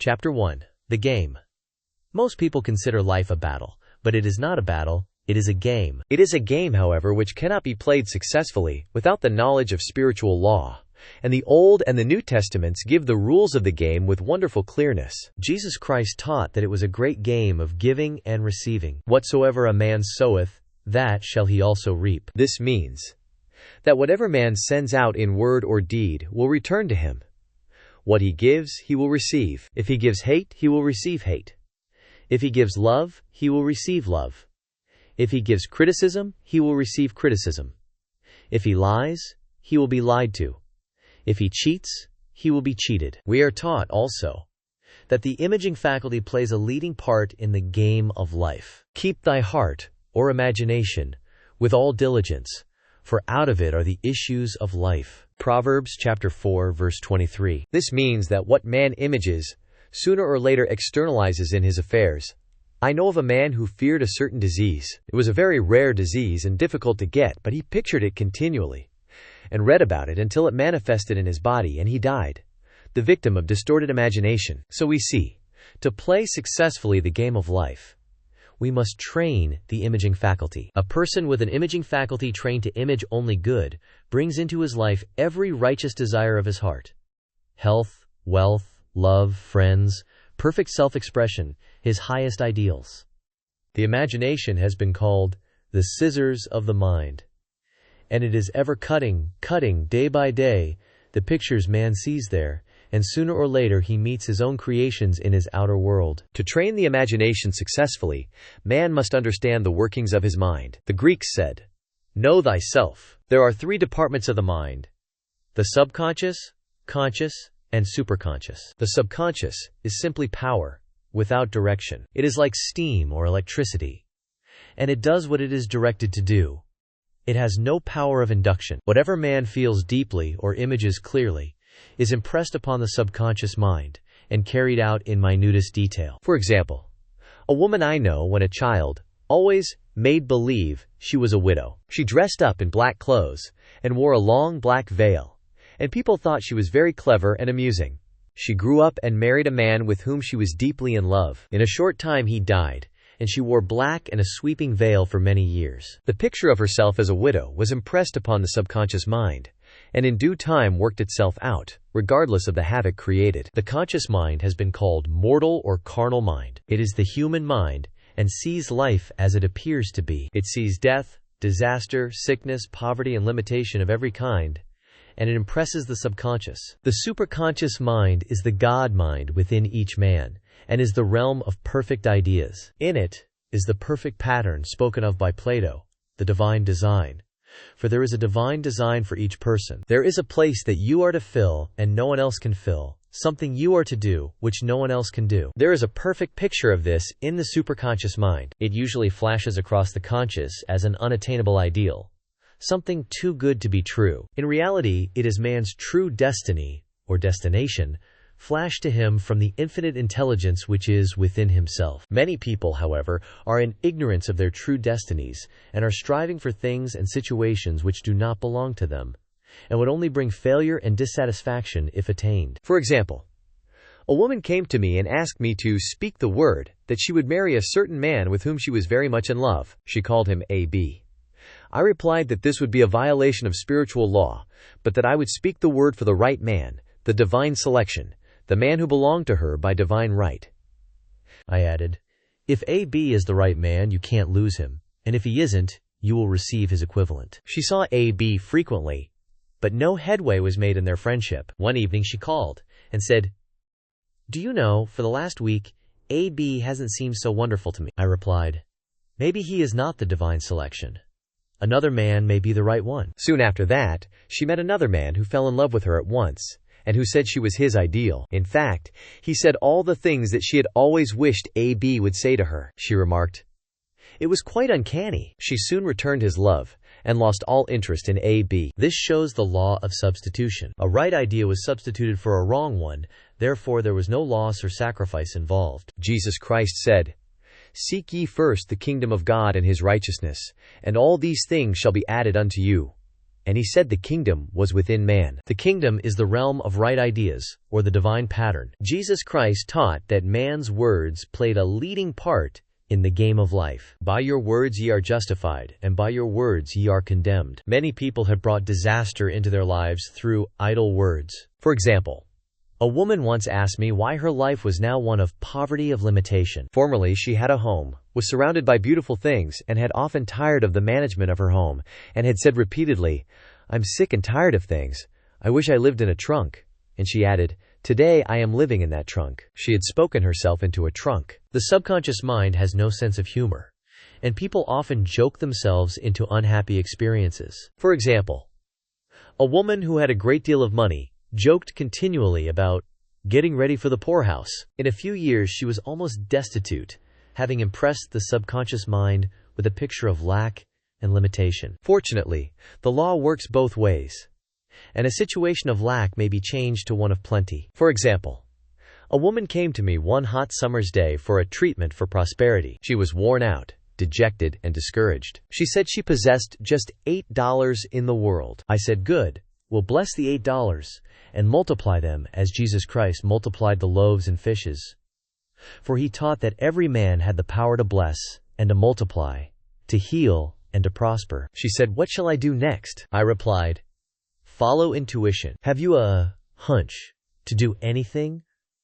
Chapter 1. The Game. Most people consider life a battle, but it is not a battle, it is a game. It is a game, however, which cannot be played successfully without the knowledge of spiritual law. And the Old and the New Testaments give the rules of the game with wonderful clearness. Jesus Christ taught that it was a great game of giving and receiving. Whatsoever a man soweth, that shall he also reap. This means that whatever man sends out in word or deed will return to him. What he gives, he will receive. If he gives hate, he will receive hate. If he gives love, he will receive love. If he gives criticism, he will receive criticism. If he lies, he will be lied to. If he cheats, he will be cheated. We are taught also that the imaging faculty plays a leading part in the game of life. Keep thy heart, or imagination, with all diligence, for out of it are the issues of life. Proverbs chapter 4, verse 23. This means that what man images, sooner or later externalizes in his affairs. I know of a man who feared a certain disease. It was a very rare disease and difficult to get, but he pictured it continually and read about it until it manifested in his body and he died, the victim of distorted imagination. So we see, to play successfully the game of life, we must train the imaging faculty. A person with an imaging faculty trained to image only good brings into his life every righteous desire of his heart. Health, wealth, love, friends, perfect self-expression, his highest ideals. The imagination has been called the scissors of the mind, and it is ever cutting day by day the pictures man sees there, and sooner or later he meets his own creations in his outer world. To train the imagination successfully, man must understand the workings of his mind. The Greeks said, "Know thyself." There are three departments of the mind: the subconscious, conscious, and superconscious. The subconscious is simply power, without direction. It is like steam or electricity, and it does what it is directed to do. It has no power of induction. Whatever man feels deeply or images clearly is impressed upon the subconscious mind and carried out in minutest detail. For example, a woman I know, when a child, always made believe she was a widow. She dressed up in black clothes and wore a long black veil, and people thought she was very clever and amusing. She grew up and married a man with whom she was deeply in love. In a short time he died, and she wore black and a sweeping veil for many years. The picture of herself as a widow was impressed upon the subconscious mind, and in due time worked itself out, regardless of the havoc created. The conscious mind has been called mortal or carnal mind. It is the human mind, and sees life as it appears to be. It sees death, disaster, sickness, poverty, and limitation of every kind, and it impresses the subconscious. The superconscious mind is the God mind within each man, and is the realm of perfect ideas. In it is the perfect pattern spoken of by Plato, the divine design. For there is a divine design for each person. There is a place that you are to fill and no one else can fill, something you are to do which no one else can do. There is a perfect picture of this in the superconscious mind. It usually flashes across the conscious as an unattainable ideal, something too good to be true. In reality, it is man's true destiny, or destination, flashed to him from the infinite intelligence which is within himself. Many people, however, are in ignorance of their true destinies, and are striving for things and situations which do not belong to them, and would only bring failure and dissatisfaction if attained. For example, a woman came to me and asked me to speak the word that she would marry a certain man with whom she was very much in love. She called him A.B. I replied that this would be a violation of spiritual law, but that I would speak the word for the right man, the divine selection, the man who belonged to her by divine right. I added, if A.B. is the right man, you can't lose him, and if he isn't, you will receive his equivalent. She saw A.B. frequently, but no headway was made in their friendship. One evening she called and said, "Do you know, for the last week, A.B. hasn't seemed so wonderful to me." I replied, "Maybe he is not the divine selection. Another man may be the right one." Soon after that, she met another man who fell in love with her at once, and who said she was his ideal. In fact, he said all the things that she had always wished A.B. would say to her. She remarked, "It was quite uncanny." She soon returned his love, and lost all interest in A.B. This shows the law of substitution. A right idea was substituted for a wrong one, therefore there was no loss or sacrifice involved. Jesus Christ said, "Seek ye first the kingdom of God and his righteousness, and all these things shall be added unto you." and he said the kingdom was within man. The kingdom is the realm of right ideas, or the divine pattern. Jesus Christ taught that man's words played a leading part in the game of life. By your words ye are justified, and by your words ye are condemned. Many people have brought disaster into their lives through idle words. For example, a woman once asked me why her life was now one of poverty of limitation. Formerly she had a home, was surrounded by beautiful things, and had often tired of the management of her home, and had said repeatedly, "I'm sick and tired of things. I wish I lived in a trunk." And she added, "Today I am living in that trunk." She had spoken herself into a trunk. The subconscious mind has no sense of humor, and people often joke themselves into unhappy experiences. For example, a woman who had a great deal of money joked continually about getting ready for the poorhouse. In a few years she was almost destitute, having impressed the subconscious mind with a picture of lack and limitation. Fortunately, the law works both ways, and a situation of lack may be changed to one of plenty. For example, a woman came to me one hot summer's day for a treatment for prosperity. She was worn out, dejected, and discouraged. She said she possessed just $8 in the world. I said, "Good. Well, bless the $8 and multiply them as Jesus Christ multiplied the loaves and fishes. For he taught that every man had the power to bless and to multiply, to heal and to prosper." She said, "What shall I do next?" I replied, "Follow intuition. Have you a hunch to do anything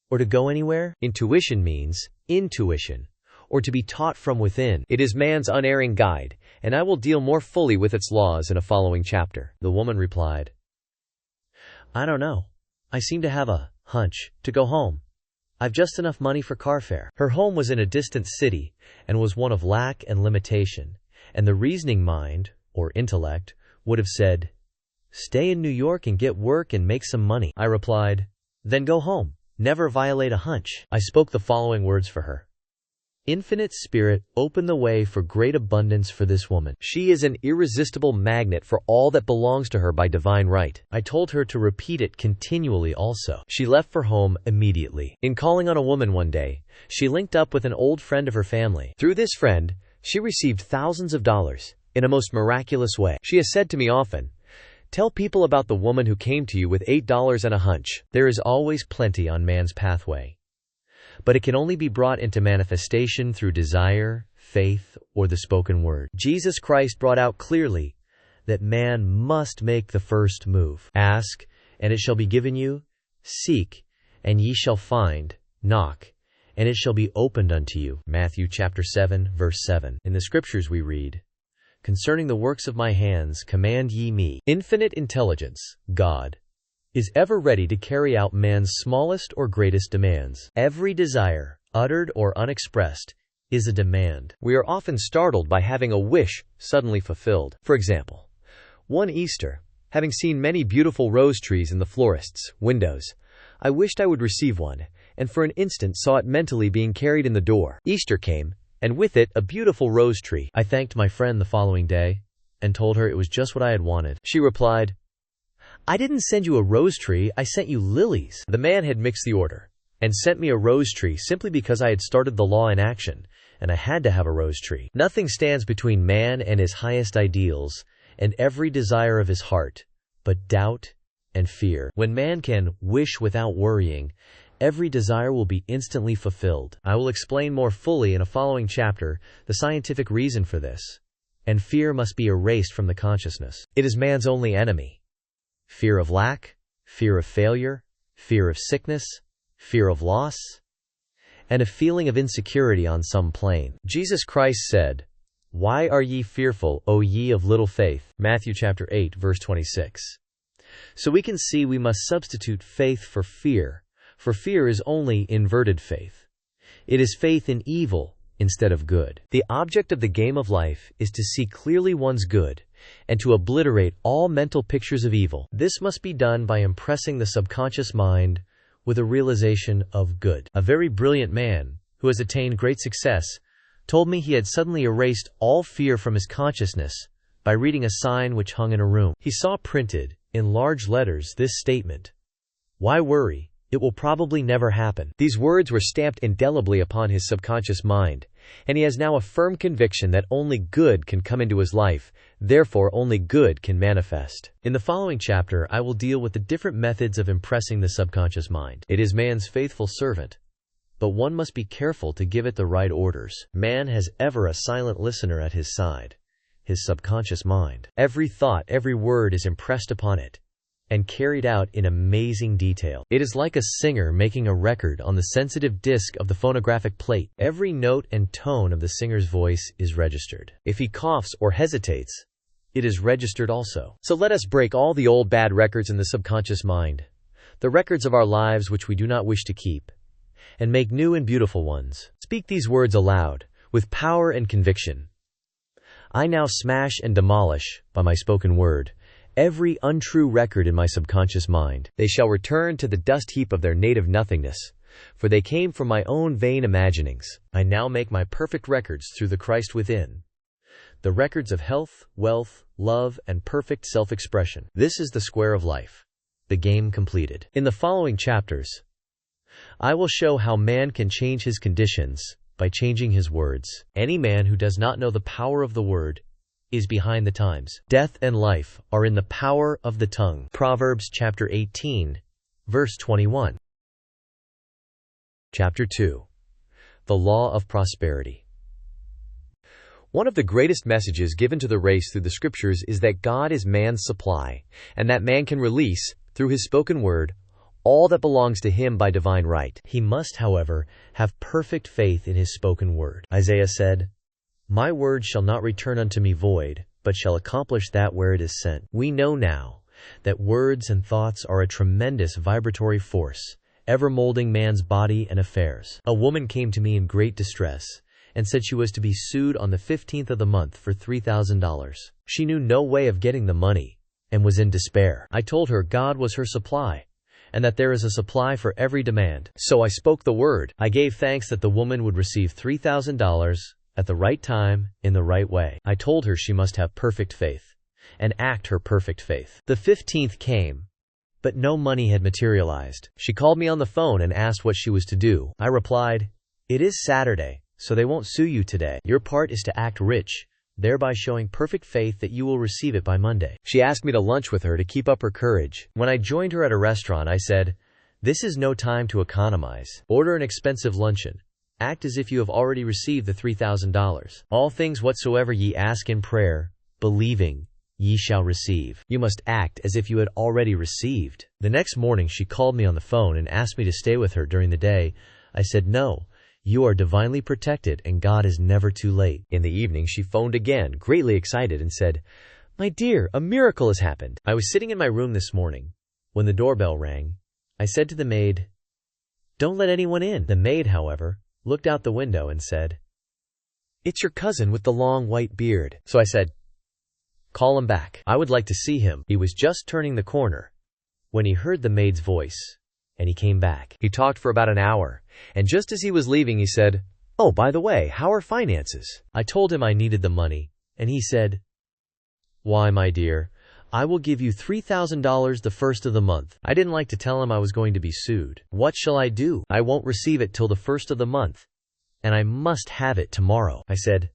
or to go anywhere?" Intuition means intuition, or to be taught from within. It is man's unerring guide, and I will deal more fully with its laws in a following chapter. The woman replied, "I don't know. I seem to have a hunch to go home. I've just enough money for car fare." Her home was in a distant city and was one of lack and limitation, and the reasoning mind, or intellect, would have said, "Stay in New York and get work and make some money." I replied, "Then go home. Never violate a hunch." I spoke the following words for her. Infinite Spirit, open the way for great abundance for this woman. She is an irresistible magnet for all that belongs to her by divine right. I told her to repeat it continually also. She left for home immediately. In calling on a woman one day, she linked up with an old friend of her family. Through this friend, she received thousands of dollars in a most miraculous way. She has said to me often, "Tell people about the woman who came to you with $8 and a hunch." There is always plenty on man's pathway, but it can only be brought into manifestation through desire, faith, or the spoken word. Jesus Christ brought out clearly that man must make the first move. Ask, and it shall be given you. Seek, and ye shall find. Knock, and it shall be opened unto you. Matthew chapter 7, verse 7. In the scriptures we read, "Concerning the works of my hands command ye me." Infinite intelligence, God, is ever ready to carry out man's smallest or greatest demands. Every desire, uttered or unexpressed, is a demand. We are often startled by having a wish suddenly fulfilled. For example, one Easter, having seen many beautiful rose trees in the florist's windows, I wished I would receive one, and for an instant saw it mentally being carried in the door. Easter came, and with it a beautiful rose tree. I thanked my friend the following day, and told her it was just what I had wanted. She replied, "I didn't send you a rose tree, I sent you lilies." The man had mixed the order, and sent me a rose tree simply because I had started the law in action, and I had to have a rose tree. Nothing stands between man and his highest ideals, and every desire of his heart, but doubt and fear. When man can wish without worrying, every desire will be instantly fulfilled. I will explain more fully in a following chapter the scientific reason for this, and fear must be erased from the consciousness. It is man's only enemy. Fear of lack, fear of failure, fear of sickness, fear of loss, and a feeling of insecurity on some plane. Jesus Christ said, "Why are ye fearful, O ye of little faith?" Matthew chapter 8, verse 26. So we can see we must substitute faith for fear is only inverted faith. It is faith in evil instead of good. The object of the game of life is to see clearly one's good and to obliterate all mental pictures of evil. This must be done by impressing the subconscious mind with a realization of good. A very brilliant man who has attained great success told me he had suddenly erased all fear from his consciousness by reading a sign which hung in a room. He saw printed, in large letters, this statement: "Why worry? It will probably never happen. These words were stamped indelibly upon his subconscious mind, and he has now a firm conviction that only good can come into his life, therefore only good can manifest. In the following chapter, I will deal with the different methods of impressing the subconscious mind. It is man's faithful servant, but one must be careful to give it the right orders. Man has ever a silent listener at his side, his subconscious mind. Every thought, every word is impressed upon it and carried out in amazing detail. It is like a singer making a record on the sensitive disc of the phonographic plate. Every note and tone of the singer's voice is registered. If he coughs or hesitates, it is registered also. So let us break all the old bad records in the subconscious mind, the records of our lives which we do not wish to keep, and make new and beautiful ones. Speak these words aloud, with power and conviction. I now smash and demolish, by my spoken word, every untrue record in my subconscious mind. They shall return to the dust heap of their native nothingness, for they came from my own vain imaginings. I now make my perfect records through the Christ within, the records of health, wealth, love, and perfect self-expression. This is the square of life, the game completed. In the following chapters, I will show how man can change his conditions by changing his words. Any man who does not know the power of the word is behind the times. Death and life are in the power of the tongue. Proverbs chapter 18, verse 21. Chapter 2. The Law of Prosperity. One of the greatest messages given to the race through the scriptures is that God is man's supply, and that man can release, through his spoken word, all that belongs to him by divine right. He must, however, have perfect faith in his spoken word. Isaiah said, My word shall not return unto me void, but shall accomplish that where it is sent. We know now that words and thoughts are a tremendous vibratory force, ever molding man's body and affairs. A woman came to me in great distress and said she was to be sued on the 15th of the month for $3,000. She knew no way of getting the money and was in despair. I told her God was her supply, and that there is a supply for every demand. So I spoke the word. I gave thanks that the woman would receive $3,000 at the right time, in the right way. I told her she must have perfect faith and act her perfect faith. The 15th came, but no money had materialized. She called me on the phone and asked what she was to do. I replied, It is Saturday, so they won't sue you today. Your part is to act rich, thereby showing perfect faith that you will receive it by Monday. She asked me to lunch with her to keep up her courage. When I joined her at a restaurant, I said, This is no time to economize. Order an expensive luncheon. Act as if you have already received the $3,000. All things whatsoever ye ask in prayer, believing, ye shall receive. You must act as if you had already received. The next morning she called me on the phone and asked me to stay with her during the day. I said no. You are divinely protected and God is never too late. In the evening she phoned again, greatly excited, and said, My dear, a miracle has happened. I was sitting in my room this morning. When the doorbell rang, I said to the maid, Don't let anyone in. The maid, however, looked out the window and said, It's your cousin with the long white beard. So I said, Call him back. I would like to see him. He was just turning the corner when he heard the maid's voice, and he came back. He talked for about an hour, and just as he was leaving he said, Oh, by the way, how are finances? I told him I needed the money, and he said, Why, my dear, I will give you $3,000 the first of the month. I didn't like to tell him I was going to be sued. What shall I do? I won't receive it till the first of the month, and I must have it tomorrow. I said,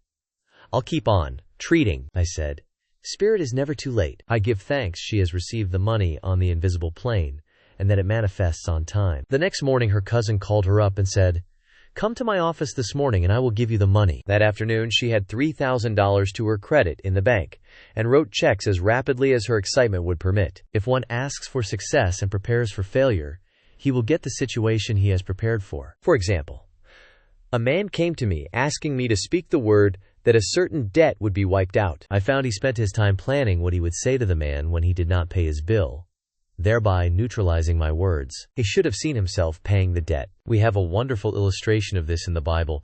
I'll keep on treating. I said, Spirit is never too late. I give thanks she has received the money on the invisible plane, and that it manifests on time. The next morning her cousin called her up and said, Come to my office this morning and I will give you the money. That afternoon she had $3,000 to her credit in the bank and wrote checks as rapidly as her excitement would permit. If one asks for success and prepares for failure, he will get the situation he has prepared for. For example, a man came to me asking me to speak the word that a certain debt would be wiped out. I found he spent his time planning what he would say to the man when he did not pay his bill, thereby neutralizing my words. He should have seen himself paying the debt. We have a wonderful illustration of this in the Bible,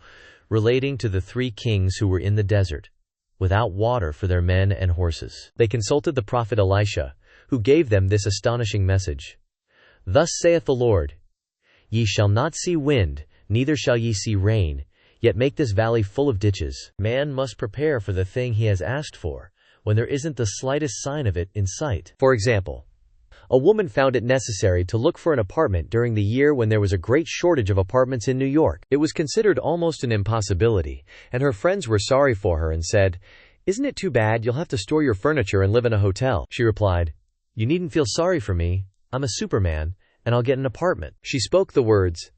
relating to the 3 kings who were in the desert, without water for their men and horses. They consulted the prophet Elisha, who gave them this astonishing message. Thus saith the Lord, Ye shall not see wind, neither shall ye see rain, yet make this valley full of ditches. Man must prepare for the thing he has asked for, when there isn't the slightest sign of it in sight. For example, A woman found it necessary to look for an apartment during the year when there was a great shortage of apartments in New York. It was considered almost an impossibility, and her friends were sorry for her and said, "Isn't it too bad you'll have to store your furniture and live in a hotel?" She replied, "You needn't feel sorry for me. I'm a Superman, and I'll get an apartment." She spoke the words,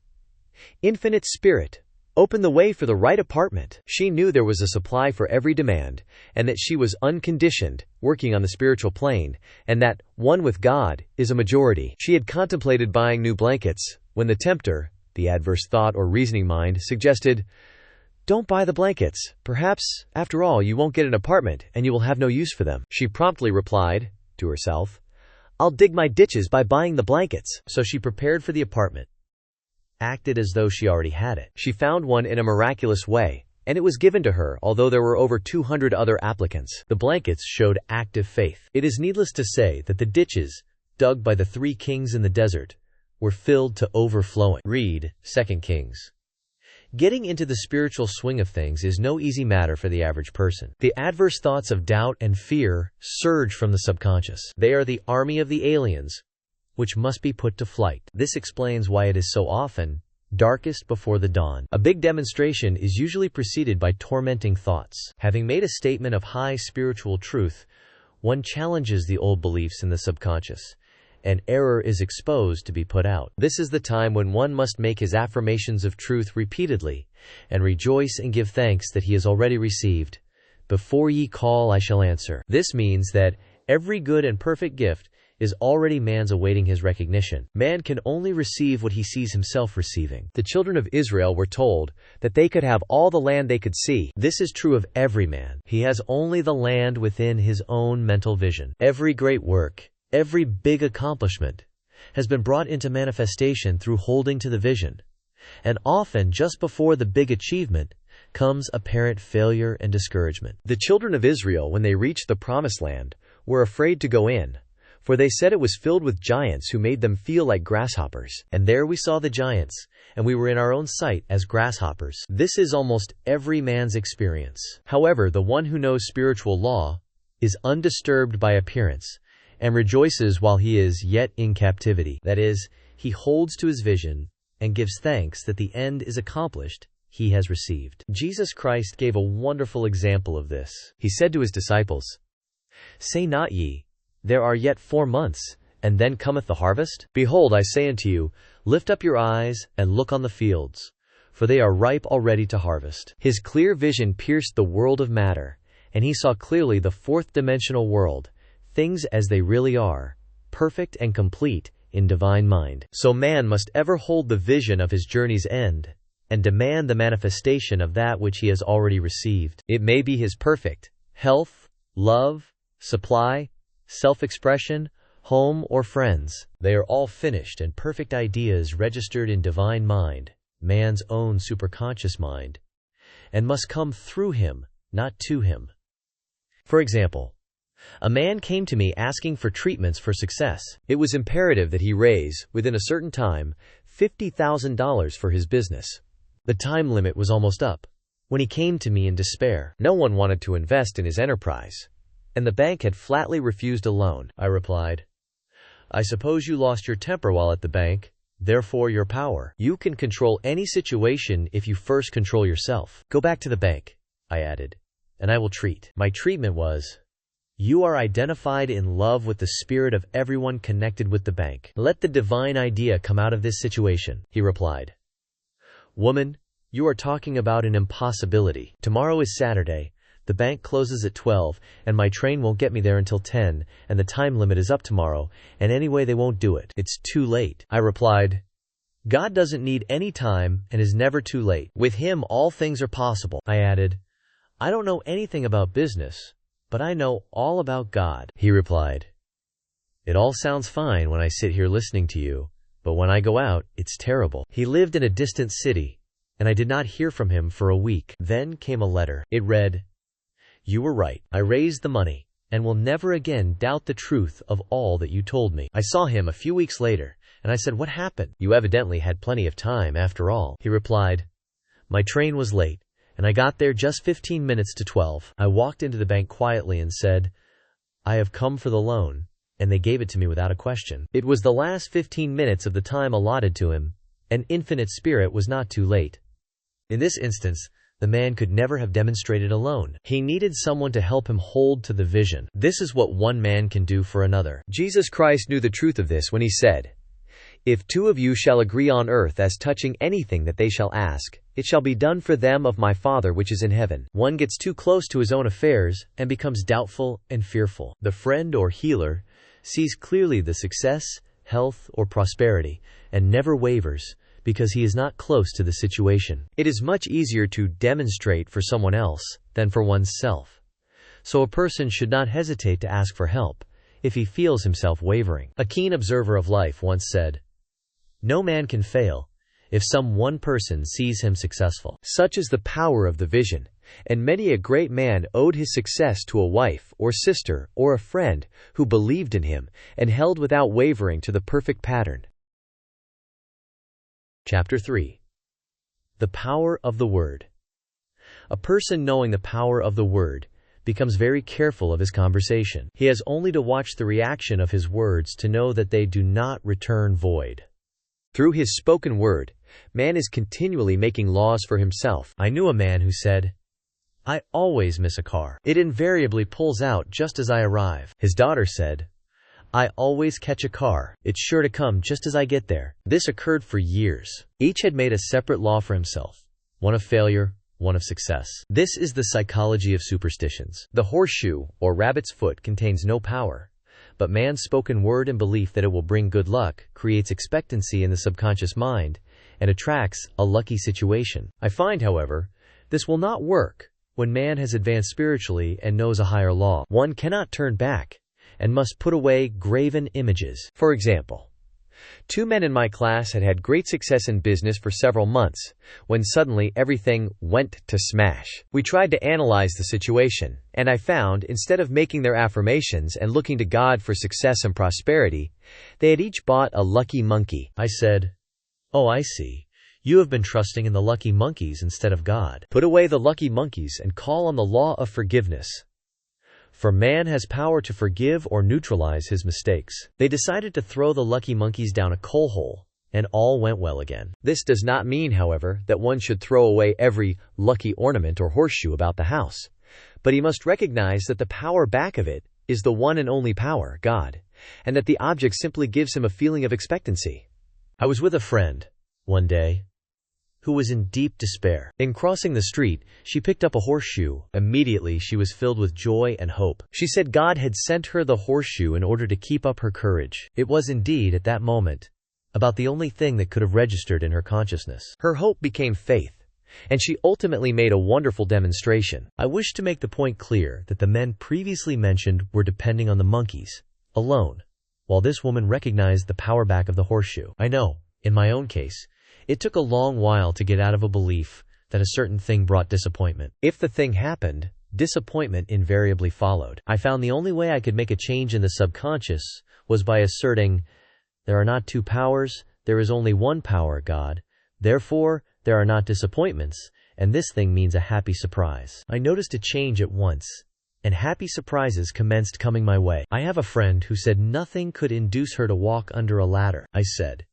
"Infinite Spirit, open the way for the right apartment." She knew there was a supply for every demand, and that she was unconditioned, working on the spiritual plane, and that, one with God, is a majority. She had contemplated buying new blankets, when the tempter, the adverse thought or reasoning mind, suggested, "Don't buy the blankets. Perhaps, after all, you won't get an apartment, and you will have no use for them." She promptly replied, to herself, "I'll dig my ditches by buying the blankets." So she prepared for the apartment, acted as though she already had it. She found one in a miraculous way, and it was given to her, although there were over 200 other applicants. The blankets showed active faith. It is needless to say that the ditches, dug by the 3 kings in the desert, were filled to overflowing. Read 2 Kings. Getting into the spiritual swing of things is no easy matter for the average person. The adverse thoughts of doubt and fear surge from the subconscious. They are the army of the aliens, which must be put to flight. This explains why it is so often darkest before the dawn. A big demonstration is usually preceded by tormenting thoughts. Having made a statement of high spiritual truth, one challenges the old beliefs in the subconscious, and error is exposed to be put out. This is the time when one must make his affirmations of truth repeatedly, and rejoice and give thanks that he has already received. "Before ye call, I shall answer." This means that every good and perfect gift is already man's awaiting his recognition. Man can only receive what he sees himself receiving. The children of Israel were told that they could have all the land they could see. This is true of every man. He has only the land within his own mental vision. Every great work, every big accomplishment, has been brought into manifestation through holding to the vision. And often, just before the big achievement, comes apparent failure and discouragement. The children of Israel, when they reached the promised land, were afraid to go in, for they said it was filled with giants who made them feel like grasshoppers. And there we saw the giants, and we were in our own sight as grasshoppers. This is almost every man's experience. However, the one who knows spiritual law is undisturbed by appearance, and rejoices while he is yet in captivity. That is, he holds to his vision, and gives thanks that the end is accomplished he has received. Jesus Christ gave a wonderful example of this. He said to his disciples, "Say not ye, there are yet 4 months, and then cometh the harvest? Behold, I say unto you, lift up your eyes, and look on the fields, for they are ripe already to harvest." His clear vision pierced the world of matter, and he saw clearly the 4th-dimensional world, things as they really are, perfect and complete in divine mind. So man must ever hold the vision of his journey's end, and demand the manifestation of that which he has already received. It may be his perfect health, love, supply, self-expression, home, or friends. They are all finished and perfect ideas registered in divine mind, man's own superconscious mind, and must come through him, not to him. For example, a man came to me asking for treatments for success. It was imperative that he raise, within a certain time, $50,000 for his business. The time limit was almost up when he came to me in despair. No one wanted to invest in his enterprise, and the bank had flatly refused a loan. I replied, "I suppose you lost your temper while at the bank, therefore your power. You can control any situation if you first control yourself. Go back to the bank," I added, "and I will treat." My treatment was, "You are identified in love with the spirit of everyone connected with the bank. Let the divine idea come out of this situation." He replied, "Woman, you are talking about an impossibility. Tomorrow is Saturday. The bank closes at 12, and my train won't get me there until 10, and the time limit is up tomorrow, and anyway they won't do it. It's too late." I replied, "God doesn't need any time and is never too late. With him all things are possible." I added, "I don't know anything about business, but I know all about God." He replied, "It all sounds fine when I sit here listening to you, but when I go out, it's terrible." He lived in a distant city, and I did not hear from him for a week. Then came a letter. It read, "You were right. I raised the money, and will never again doubt the truth of all that you told me." I saw him a few weeks later, and I said, "What happened? You evidently had plenty of time after all." He replied, "My train was late, and I got there just 15 minutes to 12. I walked into the bank quietly and said, 'I have come for the loan. and they gave it to me without a question. It was the last 15 minutes of the time allotted to him, and Infinite Spirit was not too late. In this instance, the man could never have demonstrated alone. He needed someone to help him hold to the vision. This is what one man can do for another. Jesus Christ knew the truth of this when he said, "If two of you shall agree on earth as touching anything that they shall ask, it shall be done for them of my Father which is in heaven." One gets too close to his own affairs and becomes doubtful and fearful. The friend or healer sees clearly the success, health, or prosperity, and never wavers, because he is not close to the situation. It is much easier to demonstrate for someone else than for oneself. So a person should not hesitate to ask for help if he feels himself wavering. A keen observer of life once said, "No man can fail if some one person sees him successful." Such is the power of the vision, and many a great man owed his success to a wife or sister or a friend who believed in him and held without wavering to the perfect pattern. Chapter 3. The Power of the Word. A person knowing the power of the Word becomes very careful of his conversation. He has only to watch the reaction of his words to know that they do not return void. Through his spoken word, man is continually making laws for himself. I knew a man who said, "I always miss a car. It invariably pulls out just as I arrive." His daughter said, "I always catch a car. It's sure to come just as I get there." This occurred for years. Each had made a separate law for himself, one of failure, one of success. This is the psychology of superstitions. The horseshoe, or rabbit's foot, contains no power, but man's spoken word and belief that it will bring good luck creates expectancy in the subconscious mind and attracts a lucky situation. I find, however, this will not work when man has advanced spiritually and knows a higher law. One cannot turn back and must put away graven images. For example, 2 men in my class had had great success in business for several months, when suddenly everything went to smash. We tried to analyze the situation, and I found, instead of making their affirmations and looking to God for success and prosperity, they had each bought a lucky monkey. I said, "Oh, I see. You have been trusting in the lucky monkeys instead of God. Put away the lucky monkeys and call on the law of forgiveness. For man has power to forgive or neutralize his mistakes." They decided to throw the lucky monkeys down a coal hole, and all went well again. This does not mean, however, that one should throw away every lucky ornament or horseshoe about the house, but he must recognize that the power back of it is the one and only power, God, and that the object simply gives him a feeling of expectancy. I was with a friend one day who was in deep despair. In crossing the street, she picked up a horseshoe. Immediately, she was filled with joy and hope. She said God had sent her the horseshoe in order to keep up her courage. It was indeed, at that moment, about the only thing that could have registered in her consciousness. Her hope became faith, and she ultimately made a wonderful demonstration. I wish to make the point clear that the men previously mentioned were depending on the monkeys alone, while this woman recognized the power back of the horseshoe. I know, in my own case, it took a long while to get out of a belief that a certain thing brought disappointment. If the thing happened, disappointment invariably followed. I found the only way I could make a change in the subconscious was by asserting, "There are not two powers, there is only one power, God. Therefore, there are not disappointments, and this thing means a happy surprise." I noticed a change at once, and happy surprises commenced coming my way. I have a friend who said nothing could induce her to walk under a ladder. I said,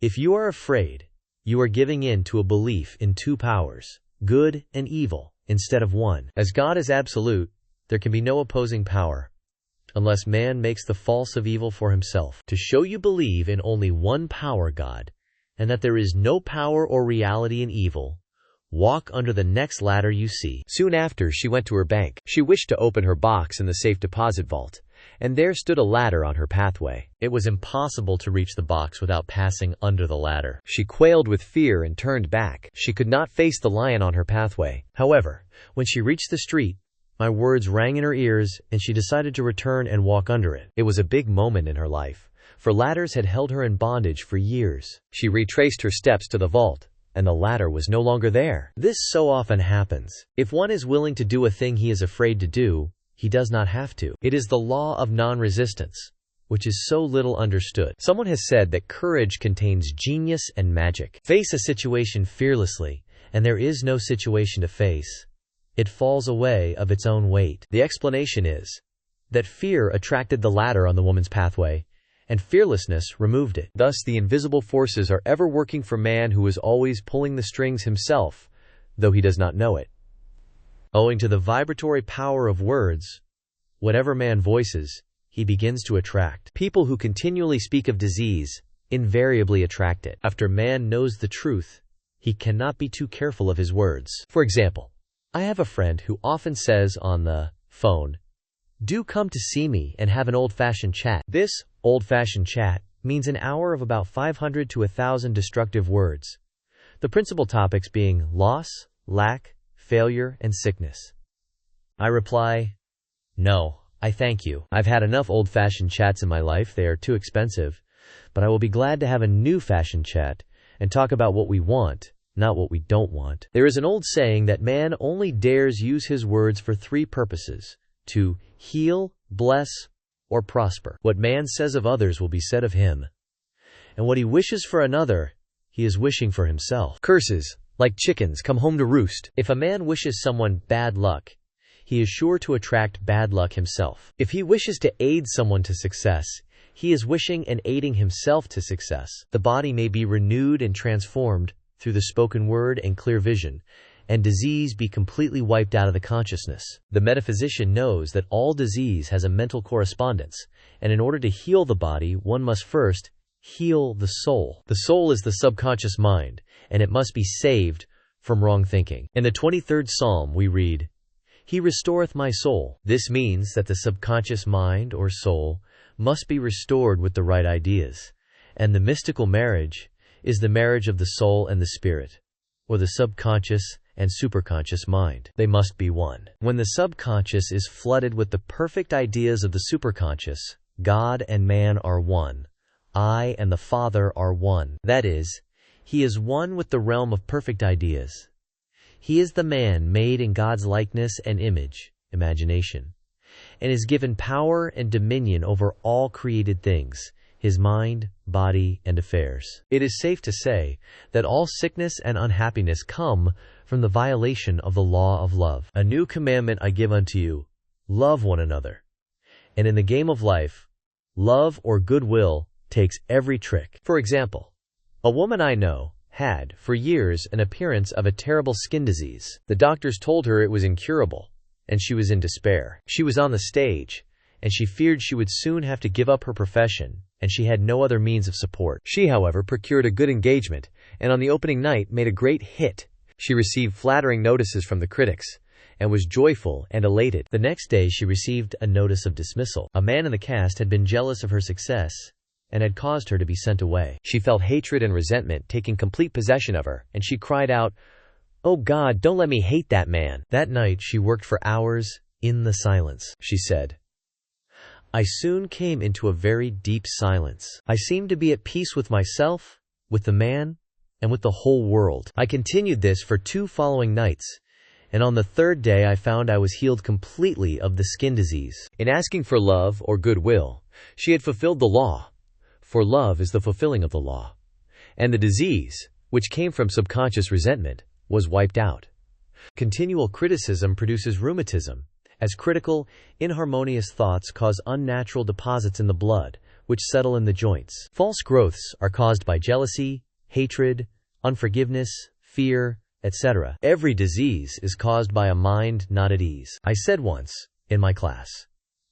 "If you are afraid, you are giving in to a belief in two powers, good and evil, instead of one. As God is absolute, there can be no opposing power, unless man makes the false of evil for himself. To show you believe in only one power, God, and that there is no power or reality in evil, walk under the next ladder you see." Soon after, she went to her bank. She wished to open her box in the safe deposit vault, and there stood a ladder on her pathway. It was impossible to reach the box without passing under the ladder. She quailed with fear and turned back. She could not face the lion on her pathway. However, when she reached the street, my words rang in her ears, and she decided to return and walk under it. It was a big moment in her life, for ladders had held her in bondage for years. She retraced her steps to the vault, and the ladder was no longer there. This so often happens. If one is willing to do a thing he is afraid to do, he does not have to. It is the law of non-resistance, which is so little understood. Someone has said that courage contains genius and magic. Face a situation fearlessly, and there is no situation to face. It falls away of its own weight. The explanation is, that fear attracted the ladder on the woman's pathway, and fearlessness removed it. Thus, the invisible forces are ever working for man who is always pulling the strings himself, though he does not know it. Owing to the vibratory power of words, whatever man voices, he begins to attract. People who continually speak of disease invariably attract it. After man knows the truth, he cannot be too careful of his words. For example, I have a friend who often says on the phone, "Do come to see me and have an old-fashioned chat." This old-fashioned chat means an hour of about 500 to 1,000 destructive words, the principal topics being loss, lack, failure, and sickness. I reply, "No, I thank you. I've had enough old-fashioned chats in my life. They are too expensive, but I will be glad to have a new-fashioned chat and talk about what we want, not what we don't want." There is an old saying that man only dares use his words for three purposes: to heal, bless, or prosper. What man says of others will be said of him, and what he wishes for another, he is wishing for himself. Curses, like chickens, come home to roost. If a man wishes someone bad luck, he is sure to attract bad luck himself. If he wishes to aid someone to success, he is wishing and aiding himself to success. The body may be renewed and transformed through the spoken word and clear vision, and disease be completely wiped out of the consciousness. The metaphysician knows that all disease has a mental correspondence, and in order to heal the body, one must first heal the soul. The soul is the subconscious mind, and it must be saved from wrong thinking. In the 23rd Psalm we read, "He restoreth my soul." This means that the subconscious mind or soul must be restored with the right ideas, and the mystical marriage is the marriage of the soul and the spirit, or the subconscious and superconscious mind. They must be one. When the subconscious is flooded with the perfect ideas of the superconscious, God and man are one. I and the Father are one. That is, he is one with the realm of perfect ideas. He is the man made in God's likeness and image, imagination, and is given power and dominion over all created things, his mind, body, and affairs. It is safe to say that all sickness and unhappiness come from the violation of the law of love. "A new commandment I give unto you, love one another." And in the game of life, love or goodwill takes every trick. For example, a woman I know had, for years, an appearance of a terrible skin disease. The doctors told her it was incurable, and she was in despair. She was on the stage, and she feared she would soon have to give up her profession, and she had no other means of support. She, however, procured a good engagement, and on the opening night made a great hit. She received flattering notices from the critics, and was joyful and elated. The next day she received a notice of dismissal. A man in the cast had been jealous of her success, and had caused her to be sent away. She felt hatred and resentment taking complete possession of her, and she cried out, "Oh God, don't let me hate that man." That night she worked for hours in the silence. She said, "I soon came into a very deep silence. I seemed to be at peace with myself, with the man, and with the whole world. I continued this for 2 following nights, and on the 3rd day I found I was healed completely of the skin disease." In asking for love or goodwill, she had fulfilled the law, for love is the fulfilling of the law, and the disease, which came from subconscious resentment, was wiped out. Continual criticism produces rheumatism, as critical, inharmonious thoughts cause unnatural deposits in the blood, which settle in the joints. False growths are caused by jealousy, hatred, unforgiveness, fear, etc. Every disease is caused by a mind not at ease. I said once, in my class,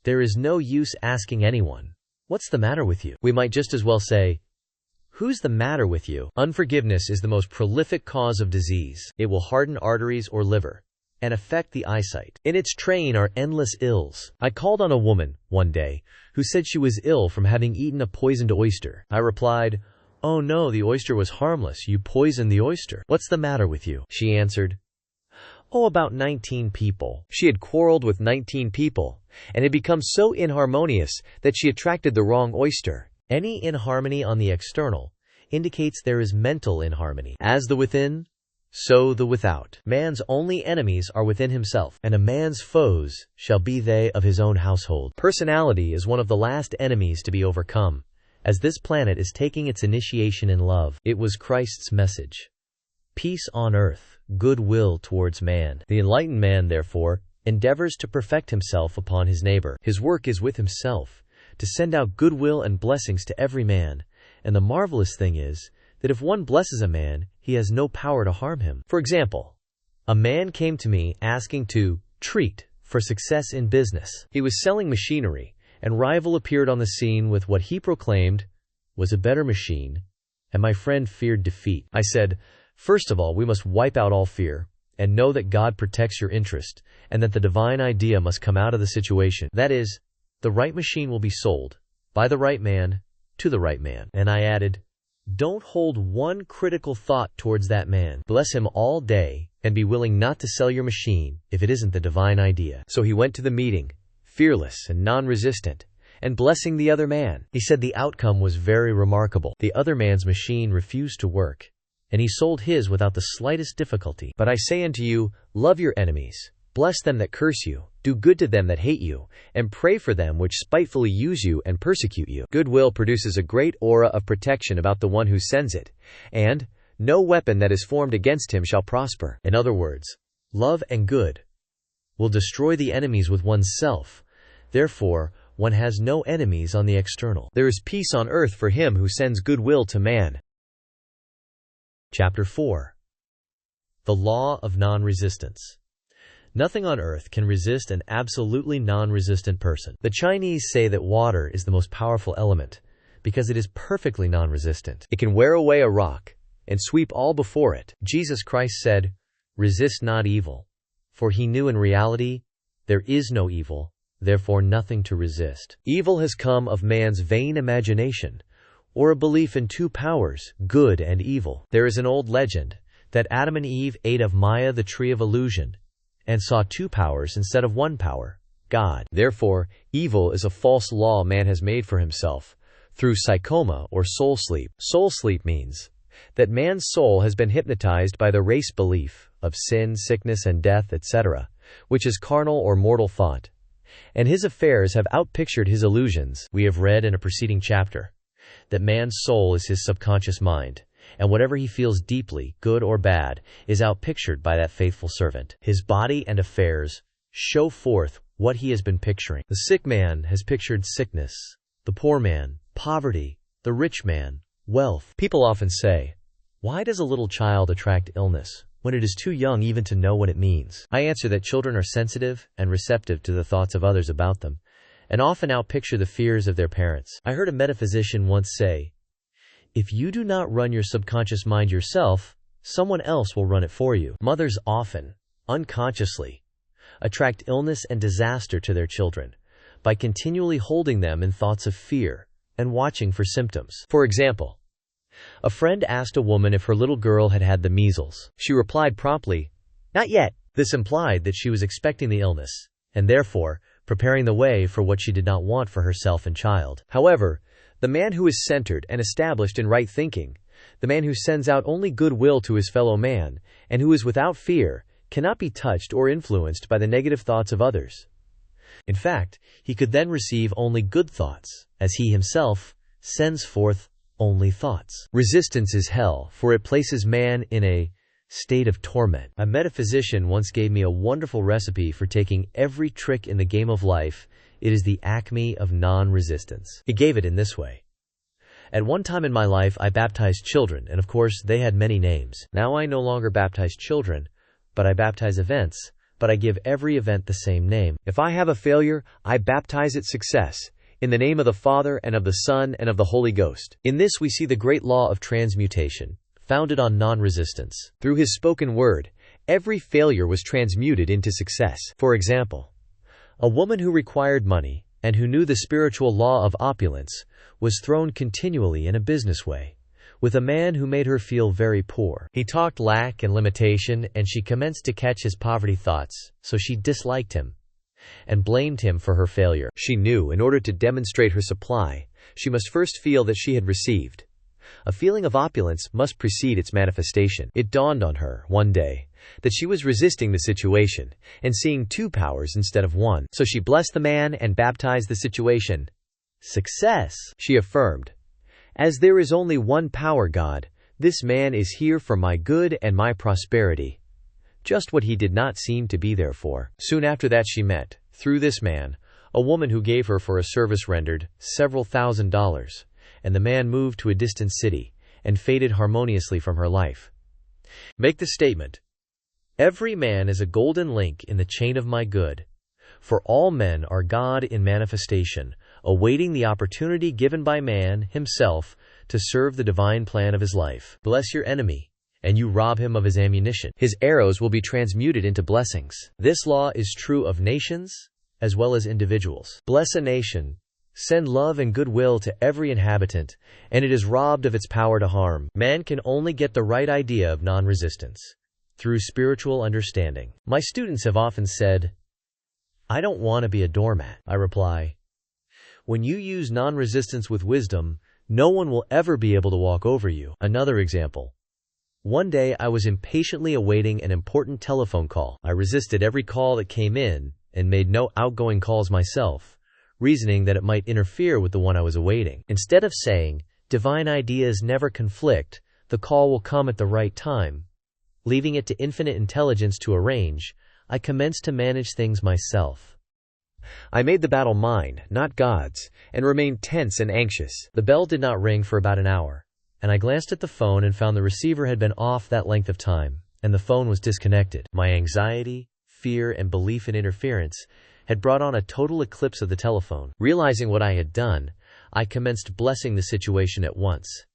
there is no use asking anyone, "What's the matter with you?" We might just as well say, "Who's the matter with you?" Unforgiveness is the most prolific cause of disease. It will harden arteries or liver, and affect the eyesight. In its train are endless ills. I called on a woman, one day, who said she was ill from having eaten a poisoned oyster. I replied, "Oh no, the oyster was harmless. You poisoned the oyster. What's the matter with you?" She answered, "Oh, about 19 people." She had quarreled with 19 people, and had become so inharmonious that she attracted the wrong oyster. Any inharmony on the external indicates there is mental inharmony. As the within, so the without. Man's only enemies are within himself, and a man's foes shall be they of his own household. Personality is one of the last enemies to be overcome, as this planet is taking its initiation in love. It was Christ's message. Peace on earth, goodwill towards man. The enlightened man, therefore, endeavors to perfect himself upon his neighbor. His work is with himself, to send out goodwill and blessings to every man. And the marvelous thing is that if one blesses a man, he has no power to harm him. For example, a man came to me asking to treat for success in business. He was selling machinery, and rival appeared on the scene with what he proclaimed was a better machine, and my friend feared defeat. I said, first of all, we must wipe out all fear, and know that God protects your interest, and that the divine idea must come out of the situation. That is, the right machine will be sold, by the right man, to the right man. And I added, don't hold one critical thought towards that man. Bless him all day, and be willing not to sell your machine if it isn't the divine idea. So he went to the meeting, fearless and non-resistant, and blessing the other man. He said the outcome was very remarkable. The other man's machine refused to work, and he sold his without the slightest difficulty. But I say unto you, love your enemies, bless them that curse you, do good to them that hate you, and pray for them which spitefully use you and persecute you. Goodwill produces a great aura of protection about the one who sends it, and no weapon that is formed against him shall prosper. In other words, love and good will destroy the enemies with oneself. Therefore, one has no enemies on the external. There is peace on earth for him who sends goodwill to man. Chapter 4. The Law of Non-Resistance. Nothing on earth can resist an absolutely non-resistant person. The Chinese say that water is the most powerful element because it is perfectly non-resistant. It can wear away a rock and sweep all before it. Jesus Christ said, resist not evil, for he knew in reality there is no evil, therefore nothing to resist. Evil has come of man's vain imagination, or a belief in two powers, good and evil. There is an old legend that Adam and Eve ate of Maya, the tree of illusion, and saw two powers instead of one power, God. Therefore, evil is a false law man has made for himself through psychoma or soul sleep. Soul sleep means that man's soul has been hypnotized by the race belief of sin, sickness, and death, etc., which is carnal or mortal thought, and his affairs have outpictured his illusions. We have read in a preceding chapter that man's soul is his subconscious mind, and whatever he feels deeply, good or bad, is outpictured by that faithful servant. His body and affairs show forth what he has been picturing. The sick man has pictured sickness, the poor man, poverty, the rich man, wealth. People often say, why does a little child attract illness when it is too young even to know what it means? I answer that children are sensitive and receptive to the thoughts of others about them, and often outpicture the fears of their parents. I heard a metaphysician once say, if you do not run your subconscious mind yourself, someone else will run it for you. Mothers often, unconsciously, attract illness and disaster to their children by continually holding them in thoughts of fear and watching for symptoms. For example, a friend asked a woman if her little girl had had the measles. She replied promptly, not yet. This implied that she was expecting the illness, and therefore preparing the way for what she did not want for herself and child. However, the man who is centered and established in right thinking, the man who sends out only goodwill to his fellow man, and who is without fear, cannot be touched or influenced by the negative thoughts of others. In fact, he could then receive only good thoughts, as he himself sends forth only thoughts. Resistance is hell, for it places man in a state of torment. A metaphysician once gave me a wonderful recipe for taking every trick in the game of life. It is the acme of non-resistance. He gave it in this way. At one time in my life, I baptized children, and of course, they had many names. Now I no longer baptize children, but I baptize events, but I give every event the same name. If I have a failure, I baptize it success, in the name of the Father, and of the Son, and of the Holy Ghost. In this we see the great law of transmutation, founded on non-resistance. Through his spoken word, every failure was transmuted into success. For example, a woman who required money, and who knew the spiritual law of opulence, was thrown continually in a business way, with a man who made her feel very poor. He talked lack and limitation, and she commenced to catch his poverty thoughts, so she disliked him and blamed him for her failure. She knew in order to demonstrate her supply, she must first feel that she had received. A feeling of opulence must precede its manifestation. It dawned on her, one day, that she was resisting the situation and seeing two powers instead of one. So she blessed the man and baptized the situation. Success, she affirmed. As there is only one power, God, this man is here for my good and my prosperity. just what he did not seem to be there for. Soon after that she met, through this man, a woman who gave her for a service rendered several $1,000s, and the man moved to a distant city and faded harmoniously from her life. Make the statement, "Every man is a golden link in the chain of my good, for all men are God in manifestation, awaiting the opportunity given by man himself to serve the divine plan of his life. Bless your enemy, and you rob him of his ammunition. His arrows will be transmuted into blessings." This law is true of nations as well as individuals. Bless a nation, send love and goodwill to every inhabitant, and it is robbed of its power to harm. Man can only get the right idea of non-resistance through spiritual understanding. My students have often said, "I don't want to be a doormat." I reply, when you use non-resistance with wisdom, no one will ever be able to walk over you. Another example. One day I was impatiently awaiting an important telephone call. I resisted every call that came in and made no outgoing calls myself, reasoning that it might interfere with the one I was awaiting. Instead of saying, "Divine ideas never conflict, the call will come at the right time," leaving it to infinite intelligence to arrange, I commenced to manage things myself. I made the battle mine, not God's, and remained tense and anxious. The bell did not ring for about an hour, and I glanced at the phone and found the receiver had been off that length of time, and the phone was disconnected. My anxiety, fear, and belief in interference had brought on a total eclipse of the telephone. Realizing what I had done, I commenced blessing the situation at once.